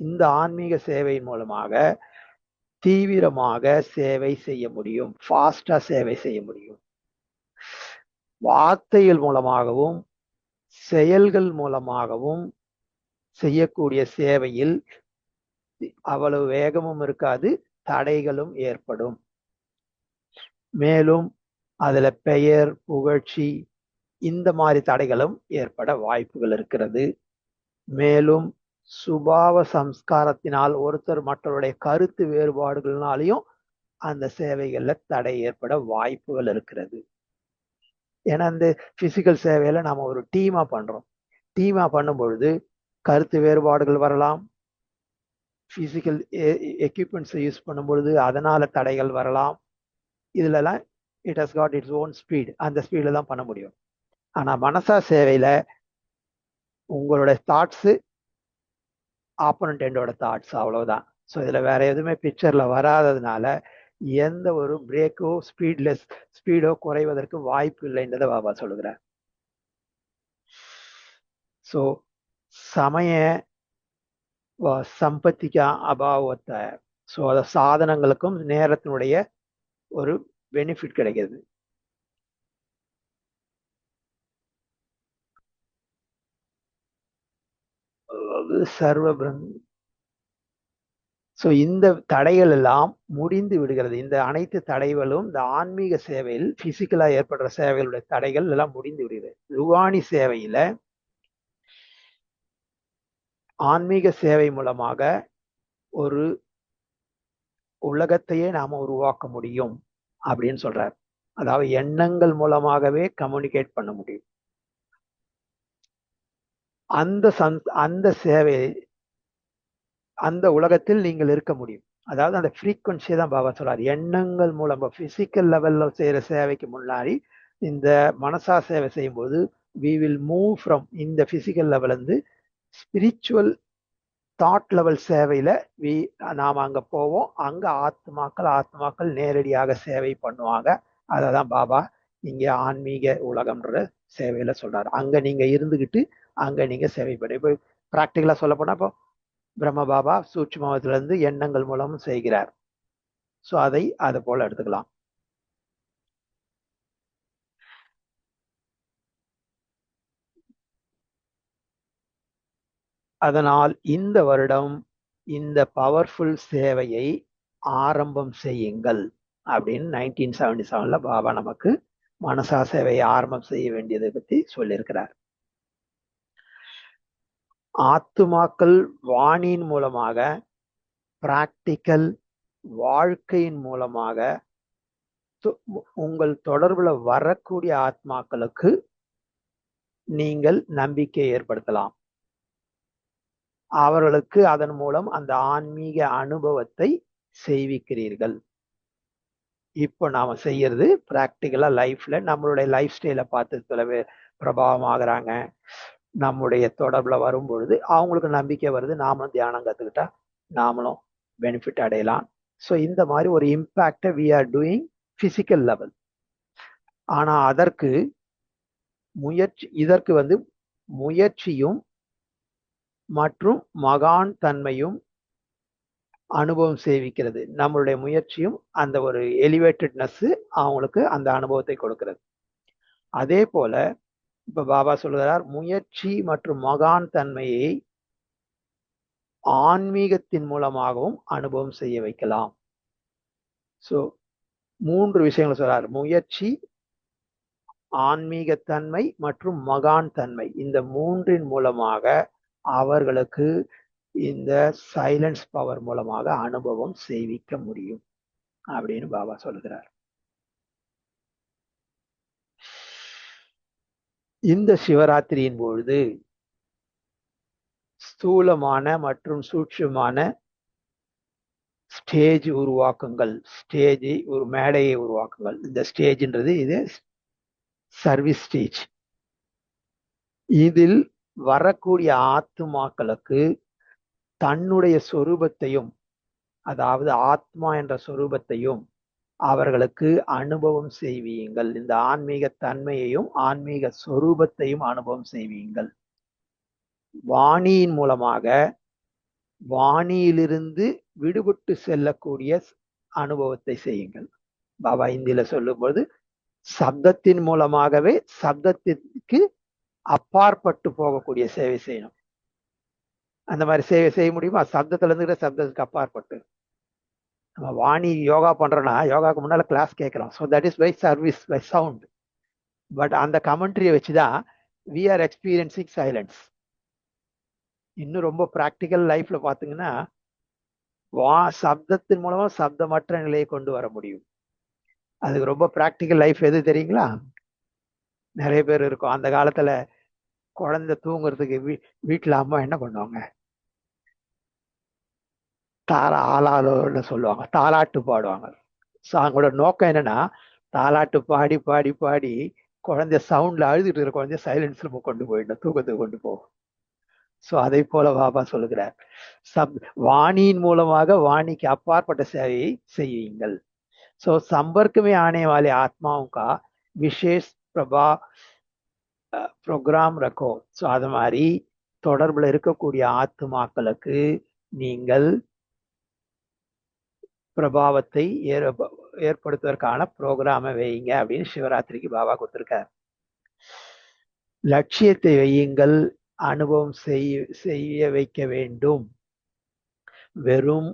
இந்த ஆன்மீக சேவையின் மூலமாக தீவிரமாக சேவை செய்ய முடியும், ஃபாஸ்டா சேவை செய்ய முடியும். வார்த்தைகள் மூலமாகவும் செயல்கள் மூலமாகவும் செய்யக்கூடிய சேவையில் அவ்வளவு வேகமும் இருக்காது, தடைகளும் ஏற்படும். மேலும் அதுல பெயர் புகழ்ச்சி இந்த மாதிரி தடைகளும் ஏற்பட வாய்ப்புகள் இருக்கிறது. மேலும் சுபாவ சம்ஸ்காரத்தினால் ஒருத்தர் மற்றவருடைய கருத்து வேறுபாடுகள்னாலையும் அந்த சேவைகள்ல தடை ஏற்பட வாய்ப்புகள் இருக்கிறது. ஏன்னா இந்த பிசிக்கல் சேவையில நாம ஒரு டீமா பண்றோம். டீமா பண்ணும் பொழுது கருத்து வேறுபாடுகள் வரலாம். பிசிக்கல் எக்யூப்மெண்ட்ஸை யூஸ் பண்ணும் பொழுது அதனால தடைகள் வரலாம். இதுலலாம் it has got its own speed, அந்த ஸ்பீட்ல தான் பண்ண முடியும். ஆனா மனசா சேவையில உங்களோட தாட்ஸ் ஆப்போனன்ட் எண்டோட தாட்ஸ், அவ்வளவுதான். ஸோ இதுல வேற எதுவுமே பிக்சர்ல வராததுனால எந்த ஒரு பிரேக்கோ ஸ்பீடோ குறைவதற்கு வாய்ப்பு இல்லைன்றதை பாபா சொல்லுகிறார். ஸோ சமய சம்பத்திக்கா அபாவத்தை, ஸோ அத சாதனங்களுக்கும் நேரத்தினுடைய ஒரு பெனிஃபிட் கிடைக்கிறது. சர்வ ஸோ இந்த தடைகள் எல்லாம் முடிந்து விடுகிறது. இந்த அனைத்து தடைகளும் இந்த ஆன்மீக சேவையில் பிசிக்கலா ஏற்படுற சேவைகளுடைய தடைகள் எல்லாம் முடிந்து விடுகிறது. ருவாணி சேவையில ஆன்மீக சேவை மூலமாக ஒரு உலகத்தையே நாம உருவாக்க முடியும் அப்படின்னு சொல்றார். அதாவது எண்ணங்கள் மூலமாகவே கம்யூனிகேட் பண்ண முடியும். அந்த சேவை, அந்த உலகத்தில் நீங்கள் இருக்க முடியும். அதாவது அந்த ஃப்ரீக்வன்சியை தான் பாபா சொல்றாரு. எண்ணங்கள் மூலமா பிசிக்கல் லெவல்ல செய்யற சேவைக்கு முன்னாடி இந்த மனசா சேவை செய்யும் போது we will move from இந்த பிசிக்கல் லெவல் இருந்து ஸ்பிரிச்சுவல் தாட் லெவல் சேவையில நாம அங்க போவோம். அங்க ஆத்மாக்கள் நேரடியாக சேவை பண்ணுவாங்க. அததான் பாபா இங்க ஆன்மீக உலகம்ன்ற சேவையில சொல்றாரு. அங்க நீங்க இருந்துகிட்டு அங்க நீங்க சேவை பண்ண. இப்போ பிராக்டிகலா சொல்ல போனா, இப்போ பிரம்ம பாபா சூட்சுமத்துல இருந்து எண்ணங்கள் மூலமும் செய்கிறார். ஸோ அதை போல எடுத்துக்கலாம். அதனால் இந்த வருடம் இந்த பவர்ஃபுல் சேவையை ஆரம்பம் செய்யுங்கள் அப்படின்னு 1977 பாபா நமக்கு மனசா சேவையை ஆரம்பம் செய்ய வேண்டியதை பத்தி சொல்லியிருக்கிறார். ஆத்துமாக்கள் வாணியின் மூலமாக, பிராக்டிக்கல் வாழ்க்கையின் மூலமாக உங்கள் தொடர்புல வரக்கூடிய ஆத்மாக்களுக்கு நீங்கள் நம்பிக்கை ஏற்படுத்தலாம். அவர்களுக்கு அதன் மூலம் அந்த ஆன்மீக அனுபவத்தை செய்விக்கிறீர்கள். இப்போ நாம செய்யறது பிராக்டிக்கலா லைஃப்ல நம்மளுடைய லைஃப் ஸ்டைலை பார்த்து சில பேர் பிரபாவம் ஆகுறாங்க. நம்முடைய தொடர்புல வரும்பொழுது அவங்களுக்கு நம்பிக்கை வருது, நாமளும் தியானம் கத்துக்கிட்டா நாமளும் பெனிஃபிட் அடையலாம். ஸோ இந்த மாதிரி ஒரு இம்பாக்டை we are doing physical level. ஆனா இதற்கு முயற்சியும் மற்றும் மகான் தன்மையும் அனுபவம் சேவிக்கிறது. நம்மளுடைய முயற்சியும் அந்த ஒரு எலிவேட்டட்னஸ் அவங்களுக்கு அந்த அனுபவத்தை கொடுக்கிறது. அதே போல இப்ப பாபா சொல்கிறார், முயற்சி மற்றும் மகான் தன்மையை ஆன்மீகத்தின் மூலமாகவும் அனுபவம் செய்ய வைக்கலாம். ஸோ 3 விஷயங்கள் சொல்றார்: முயற்சி, ஆன்மீகத்தன்மை மற்றும் மகான் தன்மை. இந்த 3இன் மூலமாக அவர்களுக்கு இந்த சைலன்ஸ் பவர் மூலமாக அனுபவம் செய்விக்க முடியும் அப்படின்னு பாபா சொல்கிறார். இந்த சிவராத்திரியின் பொழுது ஸ்தூலமான மற்றும் சூட்சுமான ஸ்டேஜ் உருவாக்குங்கள். ஒரு மேடையை உருவாக்குங்கள். இந்த ஸ்டேஜ்ன்றது இது சர்வீஸ் ஸ்டேஜ். இதில் வரக்கூடிய ஆத்மாக்களுக்கு தன்னுடைய சொரூபத்தையும், அதாவது ஆத்மா என்ற சொரூபத்தையும் அவர்களுக்கு அனுபவம் செய்வீங்கள். இந்த ஆன்மீக தன்மையையும் ஆன்மீக சொரூபத்தையும் அனுபவம் செய்வீங்கள். வாணியின் மூலமாக வாணியிலிருந்து விடுபட்டு செல்லக்கூடிய அனுபவத்தை செய்யுங்கள். பாபா இந்தியில சொல்லும்போது சப்தத்தின் மூலமாகவே சப்தத்திற்கு அப்பாற்பட்டு போகக்கூடிய சேவை செய்யணும். அந்த மாதிரி சேவை செய்ய முடியுமா? சப்தத்துல இருந்து சப்தத்துக்கு அப்பாற்பட்டு. நம்ம வாணி யோகா பண்றோம்னா யோகாவுக்கு முன்னால கிளாஸ் கேட்கிறோம். So that is by service, by sound. But அந்த கமெண்ட்ரியை வச்சுதான் வி ஆர் எக்ஸ்பீரியன்சிங் சைலன்ஸ். இன்னும் ரொம்ப ப்ராக்டிக்கல் லைஃப்ல பாத்தீங்கன்னா சப்தத்தின் மூலமா சப்தமற்ற நிலையை கொண்டு வர முடியும். அதுக்கு ரொம்ப ப்ராக்டிக்கல் லைஃப் எது தெரியுங்களா? நிறைய பேர் இருக்கும் அந்த காலத்துல குழந்தை தூங்குறதுக்கு வீட்டுல அம்மா என்ன பண்ணுவாங்க? ஆளாளோன்னு சொல்லுவாங்க, தாலாட்டு பாடுவாங்க. ஸோ அவங்களோட நோக்கம் என்னன்னா, தாலாட்டு பாடி பாடி பாடி குழந்தைய சவுண்ட்ல அழுதுட்டு இருக்கிற குழந்தைய சைலன்ஸ்ல கொண்டு போயிடணும், தூக்கத்துக்கு கொண்டு போகும். ஸோ அதை போல பாபா சொல்லுகிறார், வாணியின் மூலமாக வாணிக்கு அப்பாற்பட்ட சேவையை செய்வீங்கள். ஸோ संपर्क में आने वाले आत्माओं का विशेष ப்ரோக்ராம் ரக்கோ. ஸோ அது மாதிரி தொடர்புல இருக்கக்கூடிய ஆத்மாக்களுக்கு நீங்கள் பிரபாவத்தை ஏற்படுத்துவதற்கான ப்ரோக்ராமை வையுங்க அப்படின்னு சிவராத்திரிக்கு பாபா கொடுத்திருக்கார். லட்சியத்தை வையுங்கள், அனுபவம் செய்ய வைக்க வேண்டும். வெறும்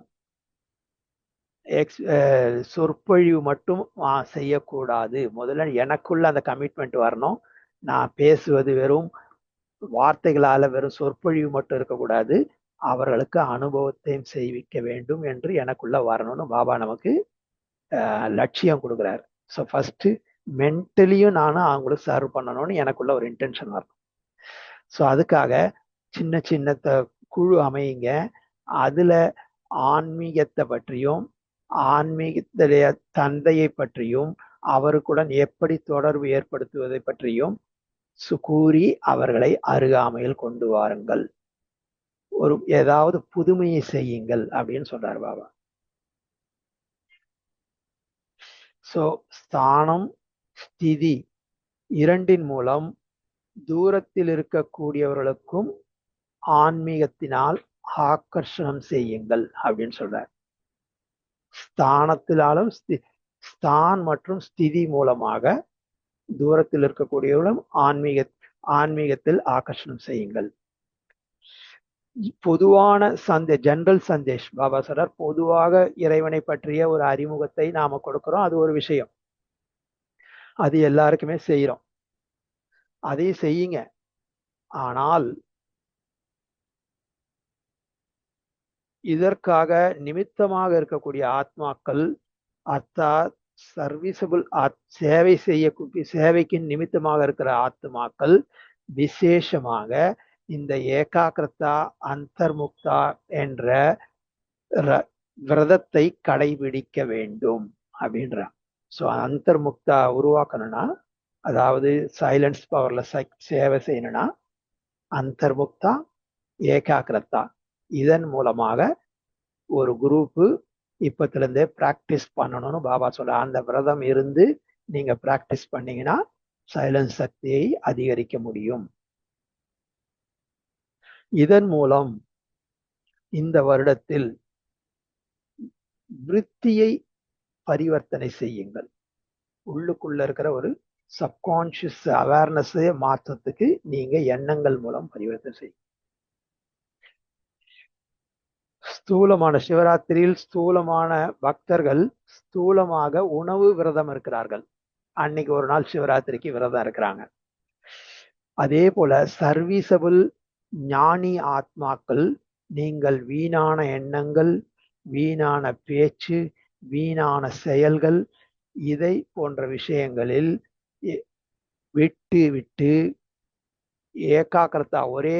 சொற்பொழிவு மட்டும் செய்யக்கூடாது. முதல்ல எனக்குள்ள அந்த கமிட்மெண்ட் வரணும். நான் பேசுவது வெறும் வார்த்தைகளால வெறும் சொற்பொழிவு மட்டும் இருக்கக்கூடாது, அவர்களுக்கு அனுபவத்தையும் செய்விக்க வேண்டும் என்று எனக்குள்ள வரணும்னு பாபா நமக்கு லட்சியம் கொடுக்குறாரு. ஸோ ஃபர்ஸ்ட் மென்டலியும் நானும் அவங்களுக்கு சர்வ் பண்ணணும்னு எனக்குள்ள ஒரு இன்டென்ஷன் வரணும். ஸோ அதுக்காக சின்ன சின்ன குழு அமையுங்க. அதுல ஆன்மீகத்தை பற்றியும் ஆன்மீகத்திலேயே தந்தையை பற்றியும் அவருக்குடன் எப்படி தொடர்பு ஏற்படுத்துவதை பற்றியும் கூறி அவர்களை அருகாமையில் கொண்டு வாருங்கள். ஏதாவது புதுமையை செய்யுங்கள் அப்படின்னு சொல்றார் பாபா. ஸோ ஸ்தானம் ஸ்திதி இரண்டின் மூலம் தூரத்தில் இருக்கக்கூடியவர்களுக்கும் ஆன்மீகத்தினால் ஆக்கர்ஷணம் செய்யுங்கள் அப்படின்னு சொல்றார். ஸ்தானத்தினாலும் ஸ்தான் மற்றும் ஸ்திதி மூலமாக தூரத்தில் இருக்கக்கூடியவர்களும் ஆன்மீகத்தில் ஆக்கர்ஷணம் செய்யுங்கள். பொதுவான ஜெனரல் சந்தேஷ் பாபா சொல்றார், பொதுவாக இறைவனை பற்றிய ஒரு அறிமுகத்தை நாம கொடுக்கிறோம், அது ஒரு விஷயம். அது எல்லாருக்குமே செய்யறோம். அதையும் செய்யுங்க. ஆனால் இதற்காக நிமித்தமாக இருக்கக்கூடிய ஆத்மாக்கள், அர்த்தாத் சர்வீசபிள், சேவை செய்யக்கூடிய, சேவைக்கு நிமித்தமாக இருக்கிற ஆத்மாக்கள் விசேஷமாக இந்த ஏகாகிரதா அந்தர்முக்தா என்ற விரதத்தை கடைபிடிக்க வேண்டும் அப்படின்றான். ஸோ அந்தர்முக்தா உருவாக்கணும்னா, அதாவது சைலன்ஸ் பவர்ல சேவை செய்யணும்னா அந்தர்முக்தா ஏகாகிரதா இதன் மூலமாக ஒரு குரூப்பு இப்பத்துல இருந்தே பிராக்டிஸ் பண்ணணும்னு பாபா சொல்ற. அந்த விரதம் இருந்து நீங்க பிராக்டிஸ் பண்ணீங்கன்னா சைலன்ஸ் சக்தியை அதிகரிக்க முடியும். இதன் மூலம் இந்த வருடத்தில் விருத்தியை பரிவர்த்தனை செய்யுங்கள். உள்ளுக்குள்ள இருக்கிற ஒரு சப்கான்சியஸ் அவேர்னஸ் மாற்றத்துக்கு நீங்க எண்ணங்கள் மூலம் பரிவர்த்தனை செய்யுங்க. ஸ்தூலமான சிவராத்திரியில் ஸ்தூலமான பக்தர்கள் ஸ்தூலமாக உணவு விரதம் இருக்கிறார்கள். அன்னைக்கு ஒரு நாள் சிவராத்திரிக்கு விரதம் இருக்கிறாங்க. அதே போல சர்வீசபிள் ஞானி ஆத்மாக்கள், நீங்கள் வீணான எண்ணங்கள், வீணான பேச்சு, வீணான செயல்கள், இதை போன்ற விஷயங்களில் விட்டு விட்டு ஏகாகிரதா ஒரே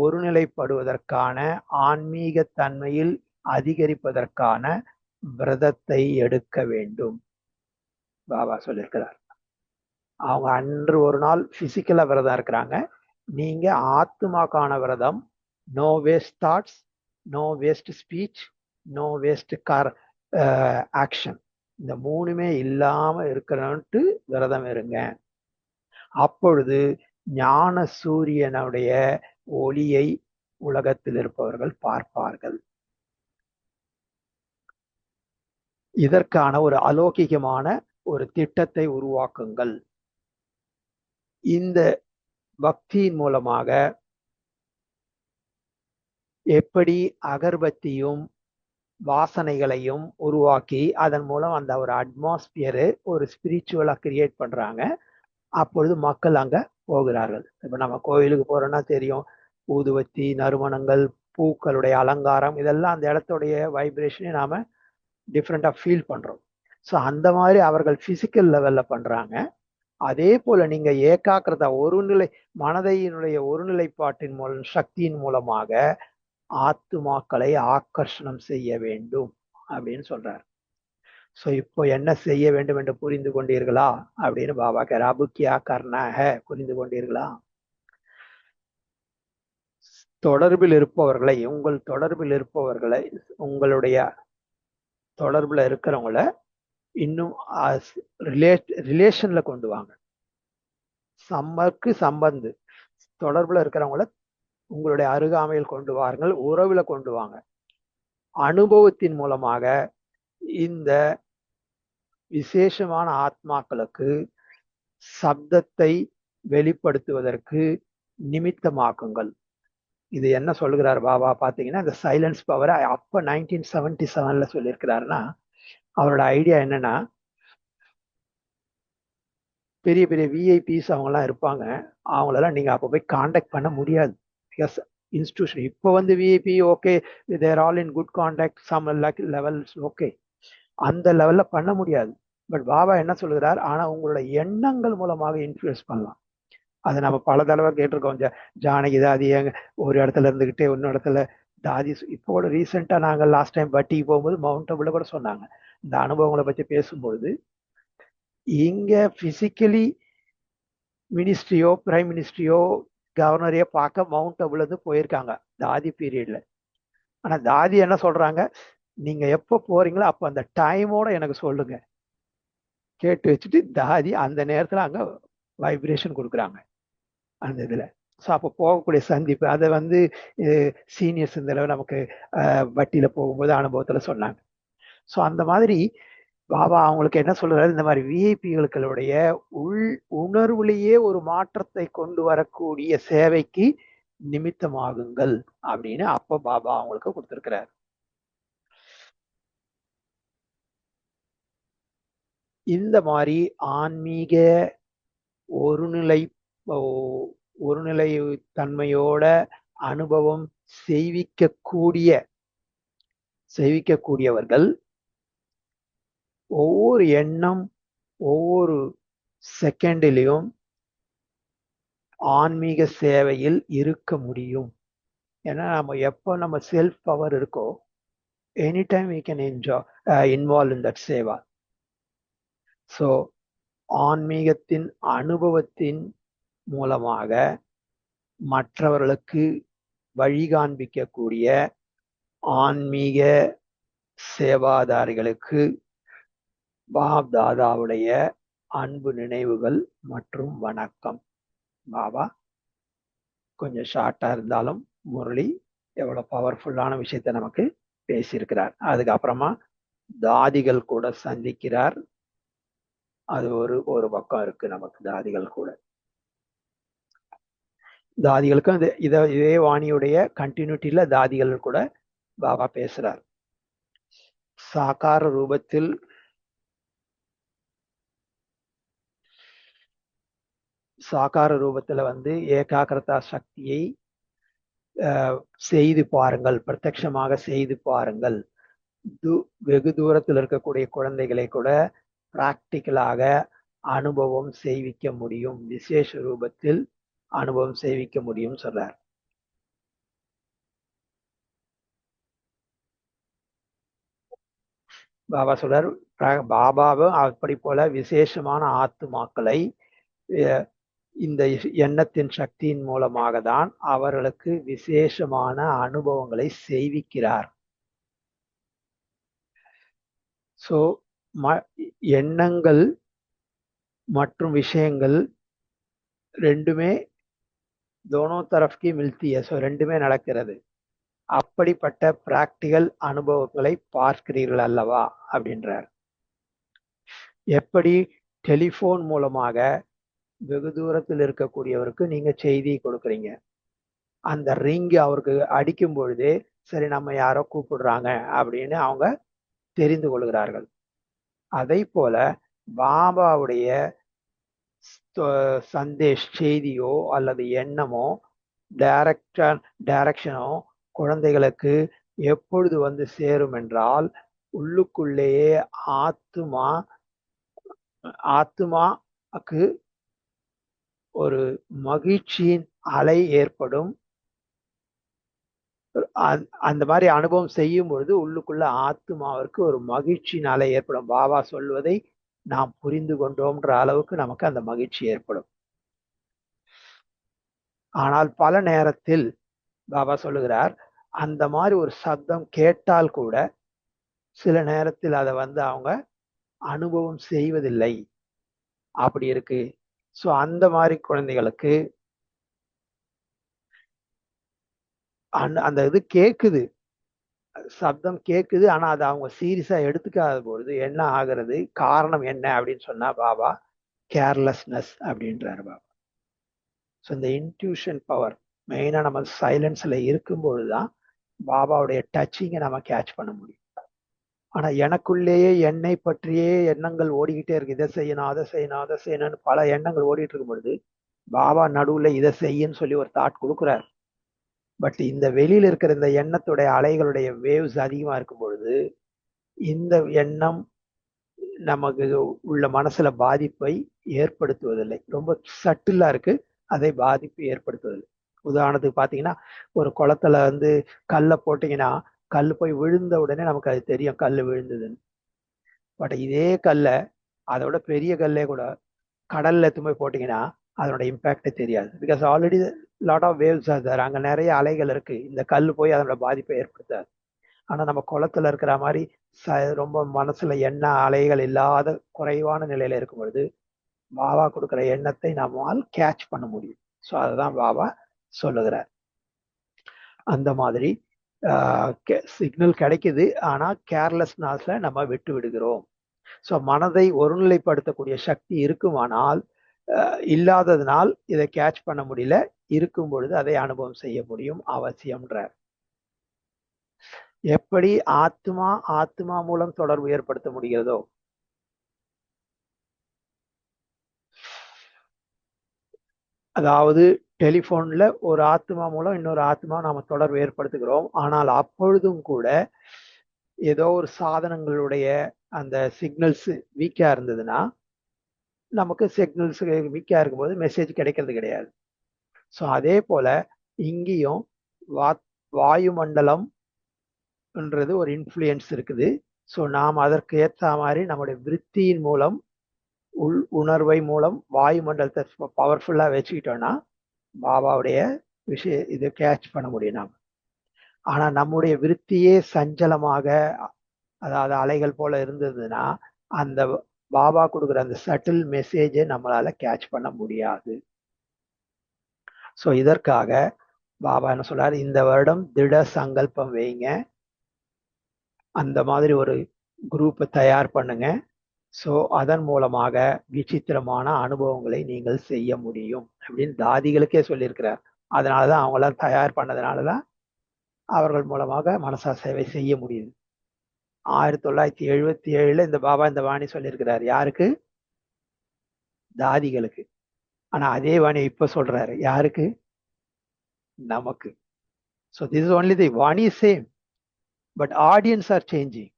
ஒருநிலைப்படுவதற்கான ஆன்மீக தன்மையில் அதிகரிப்பதற்கான விரதத்தை எடுக்க வேண்டும் பாபா சொல்லியிருக்கிறார். அவங்க அன்று ஒரு நாள் பிசிக்கலா விரதம் இருக்கிறாங்க. நீங்க ஆத்மாக்கான விரதம், no waste thoughts, no waste speech, no waste action, இந்த மூணுமே இல்லாம இருக்கணும்ட்டு விரதம் இருங்க. அப்பொழுது ஞான சூரியனுடைய ஒளியை உலகத்தில் இருப்பவர்கள் பார்ப்பார்கள். இதற்கான ஒரு அலௌகிகமான ஒரு திட்டத்தை உருவாக்குங்கள். இந்த பக்தியின் மூலமாக எப்படி அகர்பத்தியும் வாசனைகளையும் உருவாக்கி அதன் மூலம் அந்த ஒரு அட்மாஸ்பியரு ஒரு ஸ்பிரிச்சுவலா கிரியேட் பண்றாங்க. அப்பொழுது மக்கள் அங்க போகிறார்கள். இப்ப நம்ம கோயிலுக்கு போறோம்னா தெரியும், ஊதுவத்தி, நறுமணங்கள், பூக்களுடைய அலங்காரம், இதெல்லாம் அந்த இடத்துடைய வைப்ரேஷனை நாம டிஃப்ரெண்டா ஃபீல் பண்றோம். ஸோ அந்த மாதிரி அவர்கள் பிசிக்கல் லெவல்ல பண்றாங்க. அதே போல நீங்க ஏகாக்கிரதா ஒருநிலை மனதையினுடைய ஒருநிலைப்பாட்டின் மூலம் சக்தியின் மூலமாக ஆத்துமாக்களை ஆக்கர்ஷணம் செய்ய வேண்டும் அப்படின்னு சொல்றார். ஸோ இப்போ என்ன செய்ய வேண்டும் என்று புரிந்து கொண்டீர்களா அப்படின்னு பாபா கேர். அபுக்கியா கர்ணாக புரிந்து கொண்டீர்களா? தொடர்பில் இருப்பவர்களை, உங்கள் தொடர்பில் இருப்பவர்களை, உங்களுடைய தொடர்புல இருக்கிறவங்கள இன்னும் ரிலேஷன்ல கொண்டு வாங்க. சம்பந்து தொடர்புல இருக்கிறவங்கள உங்களுடைய அருகாமையில் கொண்டு வாருங்கள், உறவுல கொண்டு வாங்க. அனுபவத்தின் மூலமாக இந்த விசேஷமான ஆத்மாக்களுக்கு சப்தத்தை வெளிப்படுத்துவதற்கு நிமித்தமாக்குங்கள். இது என்ன சொல்லுகிறார் பாபா பார்த்தீங்கன்னா, இந்த சைலன்ஸ் பவரை அப்ப 1977 சொல்லியிருக்கிறாருன்னா, அவரோட ஐடியா என்னன்னா, பெரிய பெரிய விஐபிஸ் அவங்கெல்லாம் இருப்பாங்க, அவங்களெல்லாம் நீங்க அப்போ போய் காண்டாக்ட் பண்ண முடியாது. பிகாஸ் இன்ஸ்டிடியூஷன் இப்போ வந்து VIP okay, they're all in good contact, some levels okay, அந்த லெவல்ல பண்ண முடியாது. பட் பாபா என்ன சொல்லுகிறார், ஆனா உங்களோட எண்ணங்கள் மூலமாக இன்ஃப்ளூயன்ஸ் பண்ணலாம். அதை நம்ம பல தடவை கேட்டிருக்கோம். ஜானகி தாதி ஒரு இடத்துல இருந்துகிட்டே இன்னொரு இடத்துல தாதி. இப்போ கூட ரீசெண்டா நாங்கள் லாஸ்ட் டைம் பட்டிக்கு போகும்போது மவுண்ட் அபுல கூட சொன்னாங்க இந்த அனுபவங்களை பற்றி பேசும்பொழுது, இங்க பிசிக்கலி மினிஸ்ட்ரியோ பிரைம் மினிஸ்ட்ரியோ கவர்னரையோ பார்க்க மவுண்ட் அபுல இருந்து போயிருக்காங்க தாதி பீரியட்ல. ஆனா தாதி என்ன சொல்றாங்க, நீங்க எப்ப போறீங்களோ அப்ப அந்த டைமோட எனக்கு சொல்லுங்க, கேட்டு வச்சுட்டு தாதி அந்த நேரத்துல அங்க வைப்ரேஷன் கொடுக்குறாங்க அந்த இதுல. ஸோ அப்போ போகக்கூடிய சந்திப்பு அதை வந்து சீனியர்ஸ் இந்த அளவு நமக்கு வட்டியில போகும்போது அனுபவத்துல சொன்னாங்க. ஸோ அந்த மாதிரி பாபா அவங்களுக்கு என்ன சொல்றாரு, இந்த மாதிரி விஐபிகளுடைய உணர்வுலேயே ஒரு மாற்றத்தை கொண்டு வரக்கூடிய சேவைக்கு நிமித்தமாகுங்கள் அப்படின்னு அப்ப பாபா அவங்களுக்கு கொடுத்திருக்கிறார். இந்த மாதிரி ஆன்மீக ஒருநிலை ஒருநிலை தன்மையோட அனுபவம் செய்விக்கக்கூடியவர்கள் ஒவ்வொரு எண்ணம் ஒவ்வொரு செகண்டிலையும் ஆன்மீக சேவையில் இருக்க முடியும். ஏன்னா நம்ம செல்ஃப் பவர் இருக்கோ, any time we can involve in that Seva. So ஆன்மீகத்தின் அனுபவத்தின் மூலமாக மற்றவர்களுக்கு வழி காண்பிக்கக்கூடிய ஆன்மீக சேவாதாரிகளுக்கு பாப் தாதாவுடைய அன்பு நினைவுகள் மற்றும் வணக்கம். பாபா கொஞ்சம் ஷார்ட்டா இருந்தாலும் முரளி எவ்வளவு பவர்ஃபுல்லான விஷயத்த நமக்கு பேசியிருக்கிறார். அதுக்கப்புறமா தாதிகள் கூட சந்திக்கிறார். அது ஒரு பக்கம் இருக்கு. நமக்கு தாதிகள் கூட, தாதிகளுக்கும் இதே வாணியுடைய கண்டினியூட்டில தாதிகள் கூட பாபா பேசுறார். சாகார ரூபத்தில் ஏகாகிரதா சக்தியை செய்து பாருங்கள், பிரத்யட்சமாக செய்து பாருங்கள். வெகு தூரத்தில் இருக்கக்கூடிய குழந்தைகளை கூட பிராக்டிக்கலாக அனுபவம் செய்விக்க முடியும், விசேஷ ரூபத்தில் அனுபவம் செய்விக்க முடியும் சொல்றார். பாபா சொல்றார், பாபாவும் அப்படி போல விசேஷமான ஆத்துமாக்களை இந்த எண்ணத்தின் சக்தியின் மூலமாக தான் அவர்களுக்கு விசேஷமான அனுபவங்களை செய்விக்கிறார். ஸோ எண்ணங்கள் மற்றும் விஷயங்கள் ரெண்டுமே தோனோ தரஃப்கி மில்தி है. ஸோ ரெண்டுமே நடக்கிறது. அப்படிப்பட்ட பிராக்டிகல் அனுபவங்களை பார்க்கிறீர்கள் அல்லவா அப்படின்றார். எப்படி டெலிஃபோன் மூலமாக வெகு தூரத்தில் இருக்கக்கூடியவருக்கு நீங்க செய்தி கொடுக்குறீங்க, அந்த ரிங் அவருக்கு அடிக்கும் பொழுதே சரி நம்ம யாரோ கூப்பிடுறாங்க அப்படின்னு அவங்க தெரிந்து கொள்கிறார்கள். அதை போல பாபாவுடைய சந்தேஷ் செய்தியோ அல்லது எண்ணமோ டைரக்ஷனோ குழந்தைகளுக்கு எப்பொழுது வந்து சேரும் என்றால், உள்ளுக்குள்ளேயே ஆத்துமாக்கு ஒரு மகிழ்ச்சியின் அலை ஏற்படும். அந்த மாதிரி அனுபவம் செய்யும் பொழுது உள்ளுக்குள்ள ஆத்மாவிற்கு ஒரு மகிழ்ச்சியின் அலை ஏற்படும். பாபா சொல்வதை நாம் புரிந்து கொண்டோம்ன்ற அளவுக்கு நமக்கு அந்த மகிழ்ச்சி ஏற்படும். ஆனால் பல நேரத்தில் பாபா சொல்லுகிறார், அந்த மாதிரி ஒரு சப்தம் கேட்டால் கூட சில நேரத்தில் அதை அவங்க அனுபவம் செய்வதில்லை. அப்படி இருக்கு. ஸோ அந்த மாதிரி குழந்தைகளுக்கு அந்த இது கேக்குது, சப்தம் கேக்குது, ஆனா அதை அவங்க சீரியஸா எடுத்துக்காத பொழுது என்ன ஆகிறது, காரணம் என்ன அப்படின்னு சொன்னா பாபா கேர்லெஸ்னஸ் அப்படின்றாரு பாபா. ஸோ இந்த இன்ட்யூஷன் பவர் மெயினா நம்ம சைலன்ஸ்ல இருக்கும்பொழுதுதான் பாபாவுடைய டச்சிங்கை நம்ம கேட்ச் பண்ண முடியும். ஆனா எனக்குள்ளேயே என்னை பற்றியே எண்ணங்கள் ஓடிக்கிட்டே இருக்கு. இதை செய்யணும், அதை செய்யணும், அதை செய்யணும்னு பல எண்ணங்கள் ஓடிட்டு இருக்கும் பொழுது பாபா நடுவுல இதை செய்யன்னு சொல்லி ஒரு தாட் கொடுக்குறாரு. பட் இந்த வெளியில இருக்கிற இந்த எண்ணத்துடைய அலைகளுடைய வேவ்ஸ் அதிகமா இருக்கும் பொழுது இந்த எண்ணம் நமக்கு உள்ள மனசுல பாதிப்பை ஏற்படுத்துவதில்லை. ரொம்ப சட்டிலா இருக்கு, அதை பாதிப்பு ஏற்படுத்துவதில்லை. உதாரணத்துக்கு பாத்தீங்கன்னா, ஒரு குளத்துல கல்லை போட்டீங்கன்னா கல் போய் விழுந்த உடனே நமக்கு அது தெரியும் கல் விழுந்ததுன்னு. பட் இதே கல்லை அதோட பெரிய கல்லே கூட கடல்ல எடுத்து போய் போட்டீங்கன்னா அதனோட இம்பாக்டே தெரியாது. Because already lot of waves are there. அங்க நிறைய அலைகள் இருக்கு, இந்த கல் போய் அதனோட பாதிப்பை ஏற்படுத்தாது. ஆனா நம்ம குளத்துல இருக்கிற மாதிரி ரொம்ப மனசுல எண்ண அலைகள் இல்லாத குறைவான நிலையில இருக்கும் பொழுது பாபா கொடுக்குற எண்ணத்தை நம்மால் கேட்ச் பண்ண முடியும். ஸோ அதுதான் பாபா சொல்லுகிறார். அந்த மாதிரி சிக்னல் கிடைக்குது, ஆனா கேர்லெஸ்னஸ்ல நம்ம விட்டு விடுகிறோம். ஸோ மனதை ஒருநிலைப்படுத்தக்கூடிய சக்தி இருக்குமானால் இல்லாததுனால் இதை கேட்ச் பண்ண முடியல, இருக்கும் பொழுது அதை அனுபவம் செய்ய முடியும் அவசியம்ன்றார். எப்படி ஆத்மா மூலம் தொடர்பு ஏற்படுத்த முடிகிறதோ அதாவது டெலிஃபோன்ல ஒரு ஆத்மா மூலம் இன்னொரு ஆத்மா நாம தொடர்பு ஏற்படுத்துகிறோம். ஆனால் அப்பொழுதும் கூட ஏதோ ஒரு சாதனங்களுடைய அந்த சிக்னல்ஸ் வீக்கா இருந்ததுன்னா, நமக்கு சிக்னல்ஸ் வீக்கா இருக்கும்போது மெசேஜ் கிடைக்கிறது கிடையாது. ஸோ அதே போல இங்கேயும் வாயுமண்டலம் என்றது ஒரு இன்ஃப்ளூயன்ஸ் இருக்குது. ஸோ நாம் அதற்கு ஏற்ற மாதிரி நம்முடைய விருத்தியின் மூலம் உணர்வை மூலம் வாயுமண்டலத்தை பவர்ஃபுல்லா வச்சுக்கிட்டோம்னா பாபாவுடைய இது கேட்ச் பண்ண முடியும் நாம். ஆனா நம்முடைய விருத்தியே சஞ்சலமாக, அதாவது அலைகள் போல இருந்ததுன்னா அந்த பாபா கொடுக்குற அந்த சட்டில் மெசேஜை நம்மளால கேட்ச் பண்ண முடியாது. ஸோ இதற்காக பாபா என்ன சொல்றாரு, இந்த வருடம் திட சங்கல்பம் வைங்க, அந்த மாதிரி ஒரு குரூப்பை தயார் பண்ணுங்க. ஸோ அதன் மூலமாக விசித்திரமான அனுபவங்களை நீங்கள் செய்ய முடியும் அப்படின்னு தாதிகளுக்கே சொல்லியிருக்கிறார். அதனாலதான் அவங்களாம் தயார் பண்ணதுனாலதான் அவர்கள் மூலமாக மனசா சேவை செய்ய முடியுது. 1977 இந்த பாபா இந்த வாணி சொல்லியிருக்கிறார். யாருக்கு? தாதிகளுக்கு. ஆனா அதே வாணி இப்ப சொல்றாரு யாருக்கு? நமக்கு. So this is only the Vani same, but audience R changing.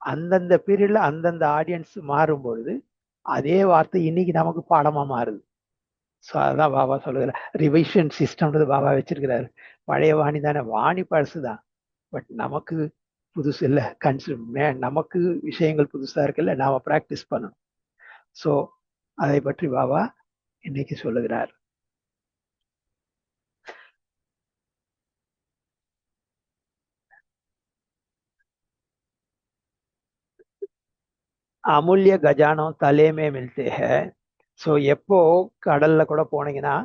அந்தந்த பீரியட்ல அந்தந்த ஆடியன்ஸ் மாறும் பொழுது அதே வார்த்தை இன்னைக்கு நமக்கு பாடமா மாறுது. ஸோ அதான் பாபா சொல்லுகிறார், ரிவிஷன் சிஸ்டம்ன்றது பாபா வச்சிருக்கிறாரு. பழைய வாணி தானே, வாணி பழசுதான், பட் நமக்கு புதுசு இல்லை. நமக்கு விஷயங்கள் புதுசா இருக்குல்ல, நாம பிராக்டிஸ் பண்ணணும். ஸோ அதை பற்றி பாபா இன்னைக்கு சொல்லுகிறார். அமுல்ய கஜானம் தலைமே மில்தே ஹை. ஸோ எப்போ கடல்ல கூட போனீங்கன்னா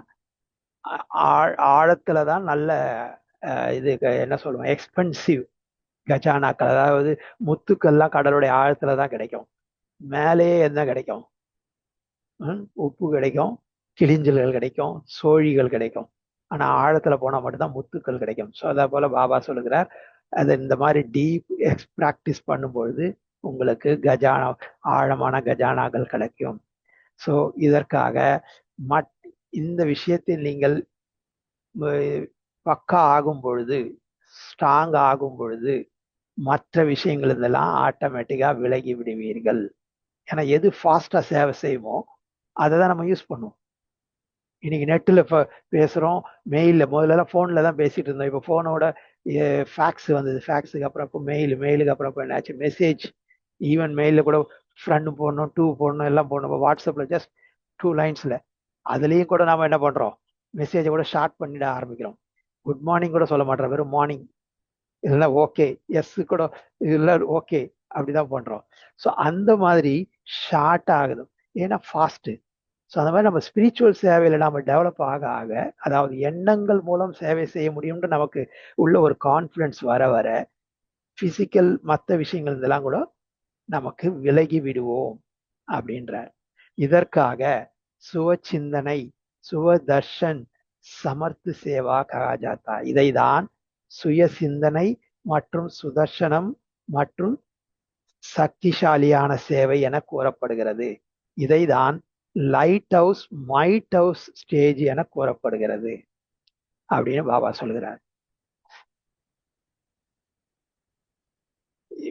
ஆழத்துல தான் நல்ல இது என்ன சொல்லுவோம், எக்ஸ்பென்சிவ் கஜானாக்கள், அதாவது முத்துக்கள்லாம் கடலுடைய ஆழத்துல தான் கிடைக்கும். மேலேயே என்ன கிடைக்கும்? உப்பு கிடைக்கும், கிளிஞ்சல்கள் கிடைக்கும், சோழிகள் கிடைக்கும். ஆனா ஆழத்துல போனா மட்டும்தான் முத்துக்கள் கிடைக்கும். ஸோ அதே போல பாபா சொல்லுகிறார், அது இந்த மாதிரி டீப் ப்ராக்டிஸ் பண்ணும்பொழுது உங்களுக்கு கஜானா, ஆழமான கஜானாக்கள் கிடைக்கும். ஸோ இதற்காக இந்த விஷயத்தில் நீங்கள் பக்கா ஆகும் பொழுது, ஸ்ட்ராங் ஆகும் பொழுது மற்ற விஷயங்கள் இதெல்லாம் ஆட்டோமேட்டிக்கா விலகி விடுவீர்கள். ஏன்னா எது ஃபாஸ்டா சேவை செய்யுமோ அதை தான் நம்ம யூஸ் பண்ணுவோம். இன்னைக்கு நெட்டில் பேசுகிறோம், மெயிலில், முதல்ல ஃபோனில் தான் பேசிகிட்டு இருந்தோம். இப்போ ஃபோனோட ஃபேக்ஸ் வந்தது, ஃபேக்ஸுக்கு அப்புறம் இப்போ மெயிலுக்கு அப்புறம் இப்போ என்னாச்சு மெசேஜ். ஈவன் மெயிலில் கூட ஃப்ரெண்டு போடணும், டூ போடணும், எல்லாம் போடணும். இப்போ வாட்ஸ்அப்பில் ஜஸ்ட் 2 லைன்ஸில், அதுலேயும் கூட நாம் என்ன பண்ணுறோம், மெசேஜை கூட ஷார்ட் பண்ணிட ஆரம்பிக்கிறோம். குட் மார்னிங் கூட சொல்ல மாட்டோம், வெறும் மார்னிங், இல்லைன்னா ஓகே, எஸ் கூட இல்லை, ஓகே, அப்படிதான் பண்ணுறோம். ஸோ அந்த மாதிரி ஷார்ட் ஆகுது, ஏன்னா ஃபாஸ்ட்டு. ஸோ அந்த மாதிரி நம்ம ஸ்பிரிச்சுவல் சேவையில் நம்ம டெவலப் ஆக ஆக, அதாவது எண்ணங்கள் மூலம் சேவை செய்ய முடியும்னு நமக்கு உள்ள ஒரு கான்ஃபிடன்ஸ் வர வர பிசிக்கல் மற்ற விஷயங்கள் இதெல்லாம் கூட நமக்கு விலகி விடுவோம் அப்படின்றார். இதற்காக சுவ சிந்தனை, சுவ தர்ஷன், சமர்த்த சேவா ககாஜாத்தா, இதைதான் சுய சிந்தனை மற்றும் சுதர்சனம் மற்றும் சக்திசாலியான சேவை என கூறப்படுகிறது. இதைதான் light house, might house stage என கூறப்படுகிறது அப்படின்னு பாபா சொல்கிறார்.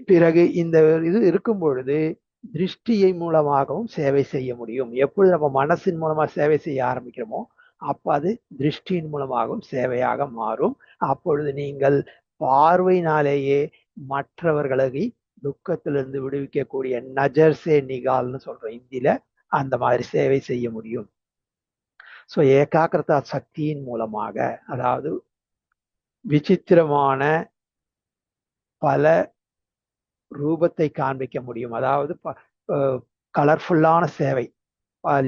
பிறகு இந்த இது இருக்கும் பொழுது திருஷ்டியை மூலமாகவும் சேவை செய்ய முடியும். எப்பொழுது நம்ம மனசின் மூலமா சேவை செய்ய ஆரம்பிக்கிறோமோ அப்ப அது திருஷ்டியின் மூலமாகவும் சேவையாக மாறும். அப்பொழுது நீங்கள் பார்வையினாலேயே மற்றவர்களை துக்கத்திலிருந்து விடுவிக்கக்கூடிய நஜர்சே நிகால்னு சொல்றோம் இந்தியில, அந்த மாதிரி சேவை செய்ய முடியும். ஸோ ஏகாகிரதா சக்தியின் மூலமாக, அதாவது விசித்திரமான பல ரூபத்தை காண்பிக்க முடியும். அதாவது கலர்ஃபுல்லான சேவை,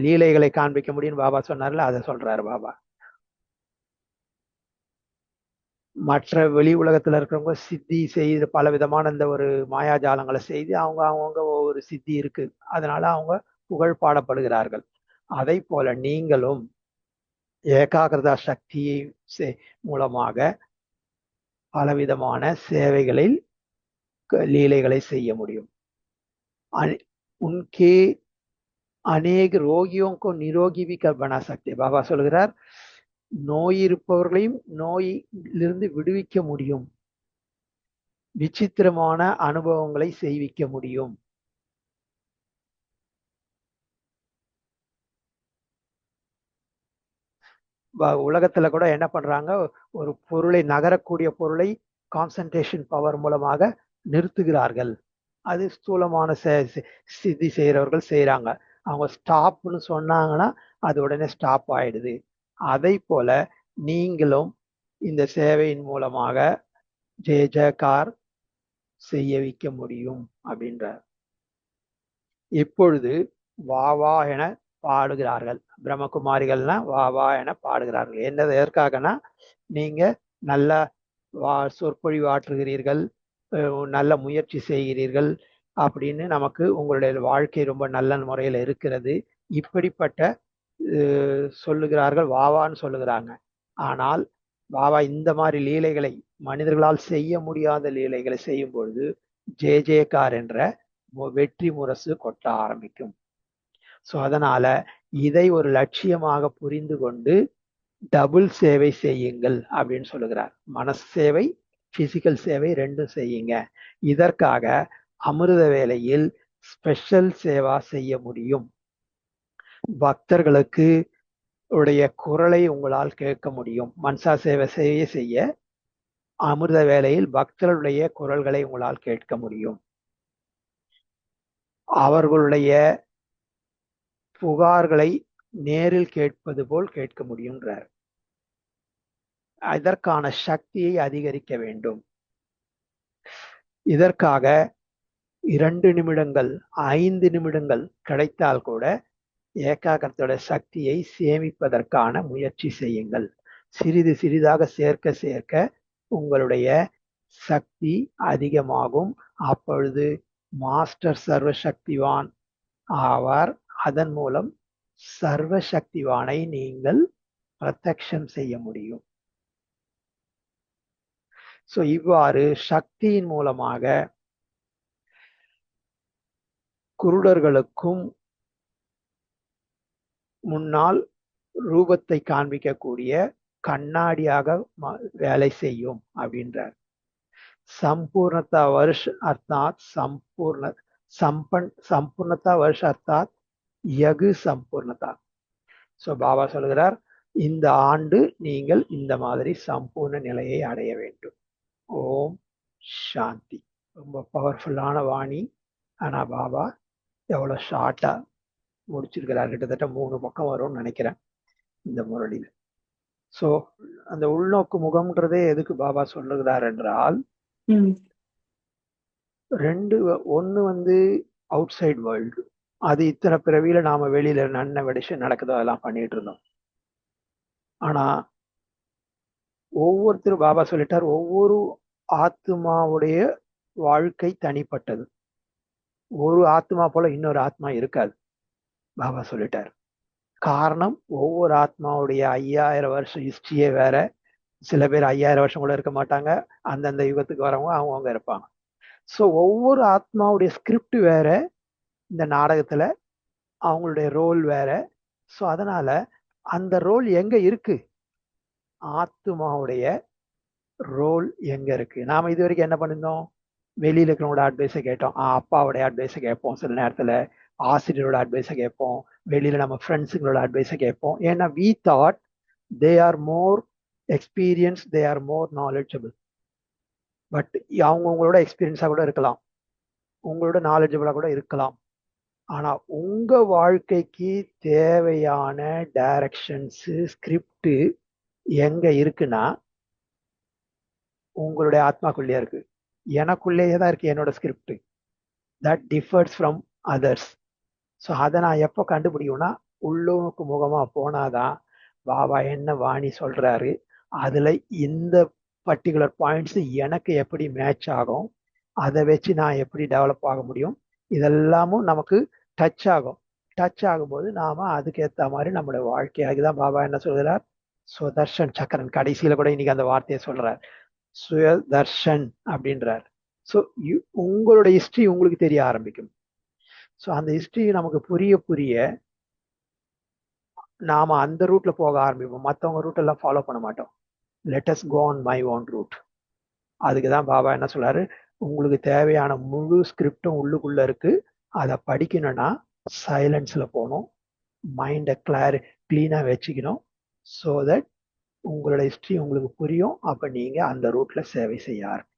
லீலைகளை காண்பிக்க முடியும் பாபா சொன்னார்ல, அதை சொல்றாரு பாபா. மற்ற வெளி உலகத்துல இருக்கிறவங்க சித்தி செய்து பல விதமான இந்த ஒரு மாயாஜாலங்களை செய்து அவங்க ஒரு சித்தி இருக்கு, அதனால அவங்க புகழ் பாடப்படுகிறார்கள். அதை போல நீங்களும் ஏகாகிரதா சக்தியை மூலமாக பலவிதமான சேவைகளில் லீலைகளை செய்ய முடியும். உன்கே अनेक रोगियों को निरोगी भी बना सकते பாபா சொல்கிறார், நோய் இருப்பவர்களையும் நோயிலிருந்து விடுவிக்க முடியும், விசித்திரமான அனுபவங்களை செய்விக்க முடியும். உலகத்துல கூட என்ன பண்றாங்க, ஒரு பொருளை நகரக்கூடிய பொருளை கான்சன்ட்ரேஷன் பவர் மூலமாக நிறுத்துகிறார்கள். அது ஸ்தூலமான சித்தி செய்யறவர்கள் செய்யறாங்க. அவங்க ஸ்டாப்னு சொன்னாங்கன்னா அது உடனே ஸ்டாப் ஆயிடுது. அதை போல நீங்களும் இந்த சேவையின் மூலமாக ஜெய ஜெயக்கார் செய்ய வைக்க முடியும் அப்படின்றார். இப்பொழுது வா வா என பாடுகிறார்கள். பிரம்மகுமாரிகள்னா வா வா என பாடுகிறார்கள். என்னது எதற்காகனா, நீங்க நல்ல சொற்பொழிவாற்றுகிறீர்கள், நல்ல முயற்சி செய்கிறீர்கள் அப்படின்னு நமக்கு உங்களுடைய வாழ்க்கை ரொம்ப நல்ல முறையில் இருக்கிறது, இப்படிப்பட்ட சொல்லுகிறார்கள், வாவான்னு சொல்லுகிறாங்க. ஆனால் பாபா இந்த மாதிரி லீலைகளை, மனிதர்களால் செய்ய முடியாத லீலைகளை செய்யும் பொழுது ஜே ஜேகார் என்ற வெற்றி முரசு கொட்ட ஆரம்பிக்கும். ஸோ அதனால இதை ஒரு லட்சியமாக புரிந்து கொண்டு டபுள் சேவை செய்யுங்கள் அப்படின்னு சொல்லுகிறார். மனசு சேவை, பிசிக்கல் சேவை ரெண்டும் செய்யுங்க. இதற்காக அமிர்த வேளையில் ஸ்பெஷல் சேவா செய்ய முடியும். பக்தர்களுக்கு உடைய குரலை உங்களால் கேட்க முடியும். மன்சா சேவை செய்ய அமிர்த வேளையில் பக்தர்களுடைய குரல்களை உங்களால் கேட்க முடியும். அவர்களுடைய புகார்களை நேரில் கேட்பது போல் கேட்க முடியும்ன்றார். இதற்கான சக்தியை அதிகரிக்க வேண்டும். இதற்காக 2 நிமிடங்கள் 5 நிமிடங்கள் கிடைத்தால் கூட ஏகாகிரத்தோட சக்தியை சேமிப்பதற்கான முயற்சி செய்யுங்கள். சிறிது சிறிதாக சேர்க்க சேர்க்க உங்களுடைய சக்தி அதிகமாகும். அப்பொழுது மாஸ்டர் சர்வசக்திவான் ஆவார். அதன் மூலம் சர்வசக்திவானை நீங்கள் பிரத்யக்ஷம் செய்ய முடியும். ஸோ இவ்வாறு சக்தியின் மூலமாக குருடர்களுக்கும் முன்னால் ரூபத்தை காண்பிக்கக்கூடிய கண்ணாடியாக வேலை செய்யும் அப்படின்றார். சம்பூர்ணதா வருஷ அர்த்தாத் சம்பூர்ணதா வருஷ அர்த்தாத் யகு சம்பூர்ணதா. ஸோ பாபா சொல்கிறார், இந்த ஆண்டு நீங்கள் இந்த மாதிரி சம்பூர்ண நிலையை அடைய வேண்டும். ஓம் சாந்தி. ரொம்ப பவர்ஃபுல்லான வாணி. ஆனா பாபா எவ்வளோ ஷார்ட்டா முடிச்சிருக்கிறார். கிட்டத்தட்ட 3 பக்கம் வரும்னு நினைக்கிறேன் இந்த முரளியில். ஸோ அந்த உள்நோக்கு முகம்ன்றதே எதுக்கு பாபா சொல்லுகிறார் என்றால், 2 ஒன்று வந்து அவுட் சைட் வேர்ல்டு, அது இத்தனை பிறவியில நாம வெளியில நன்ன வெடிச்சு நடக்குதோ அதெல்லாம் பண்ணிட்டு இருந்தோம். ஆனா ஒவ்வொருத்தரும் பாபா சொல்லிட்டார், ஒவ்வொரு ஆத்மாவுடைய வாழ்க்கை தனிப்பட்டது. ஒரு ஆத்மா போல இன்னொரு ஆத்மா இருக்காது பாபா சொல்லிட்டார். காரணம், ஒவ்வொரு ஆத்மாவுடைய 5000 வருஷம் ஹிஸ்டரியே வேற. சில பேர் 5000 வருஷம் கூட இருக்க மாட்டாங்க. அந்தந்த யுகத்துக்கு வரவங்க அவங்க இருப்பாங்க. ஸோ ஒவ்வொரு ஆத்மாவுடைய ஸ்கிரிப்ட் வேற, இந்த நாடகத்துல அவங்களுடைய ரோல் வேற. ஸோ அதனால அந்த ரோல் எங்க இருக்கு, ஆத்மாவுடைய ரோல் எங்க இருக்கு. நாம இது வரைக்கும் என்ன பண்ணிருந்தோம், வெளியில இருக்கிறவங்களோட அட்வைஸை கேட்டோம். அப்பாவுடைய அட்வைஸை கேட்போம், சில நேரத்துல ஆசிரியரோட அட்வைஸை கேட்போம், வெளியில நம்ம ஃப்ரெண்ட்ஸுங்களோட அட்வைஸை கேட்போம். ஏன்னா we thought they are more experienced, they are more knowledgeable. But அவங்க உங்களோட எக்ஸ்பீரியன்ஸா கூட இருக்கலாம், உங்களோட நாலேஜபிளா கூட இருக்கலாம். ஆனா உங்க வாழ்க்கைக்கு தேவையான டைரக்ஷன்ஸ் ஸ்கிரிப்ட் எங்க இருக்குன்னா உங்களுடைய ஆத்மாக்குள்ளேயே இருக்கு. எனக்குள்ளேயே தான் இருக்கு என்னோட script. That differs from others. So அதை நான் எப்போ கண்டுபிடிக்கும்னா, உள்ளுக்கு முகமா போனாதான் பாபா என்ன வாணி சொல்றாரு, அதுல இந்த பர்டிகுலர் பாயிண்ட்ஸ் எனக்கு எப்படி மேட்ச் ஆகும், அதை வச்சு நான் எப்படி டெவலப் ஆக முடியும், இதெல்லாமும் நமக்கு டச் ஆகும். டச் ஆகும்போது நாம அதுக்கேற்ற மாதிரி நம்மளுடைய வாழ்க்கையாக தான் பாபா என்ன சொல்கிறார், சுதர்ஷன் சக்கரன். கடைசியில கூட இன்னைக்கு அந்த வார்த்தையை சொல்றார், சுயதர்ஷன் அப்படின்றார். ஸோ உங்களுடைய ஹிஸ்டரி உங்களுக்கு தெரிய ஆரம்பிக்கும். ஸோ அந்த ஹிஸ்டரி நமக்கு புரிய புரிய நாம அந்த ரூட்ல போக ஆரம்பிப்போம். மற்றவங்க ரூட் எல்லாம் ஃபாலோ பண்ண மாட்டோம். Let us go on my own route. அதுக்கு தான் பாபா என்ன சொல்றாரு, உங்களுக்கு தேவையான முழு ஸ்கிரிப்டும் உள்ளுக்குள்ள இருக்கு. அதை படிக்கணும்னா சைலன்ஸ்ல போகணும், மைண்டை கிளீனா வச்சுக்கணும். ஸோ தட் உங்களோட ஹிஸ்டரி உங்களுக்கு புரியும். அப்ப நீங்க அந்த ரூட்ல சேவை செய்ய ஆரம்பிப்பீங்க.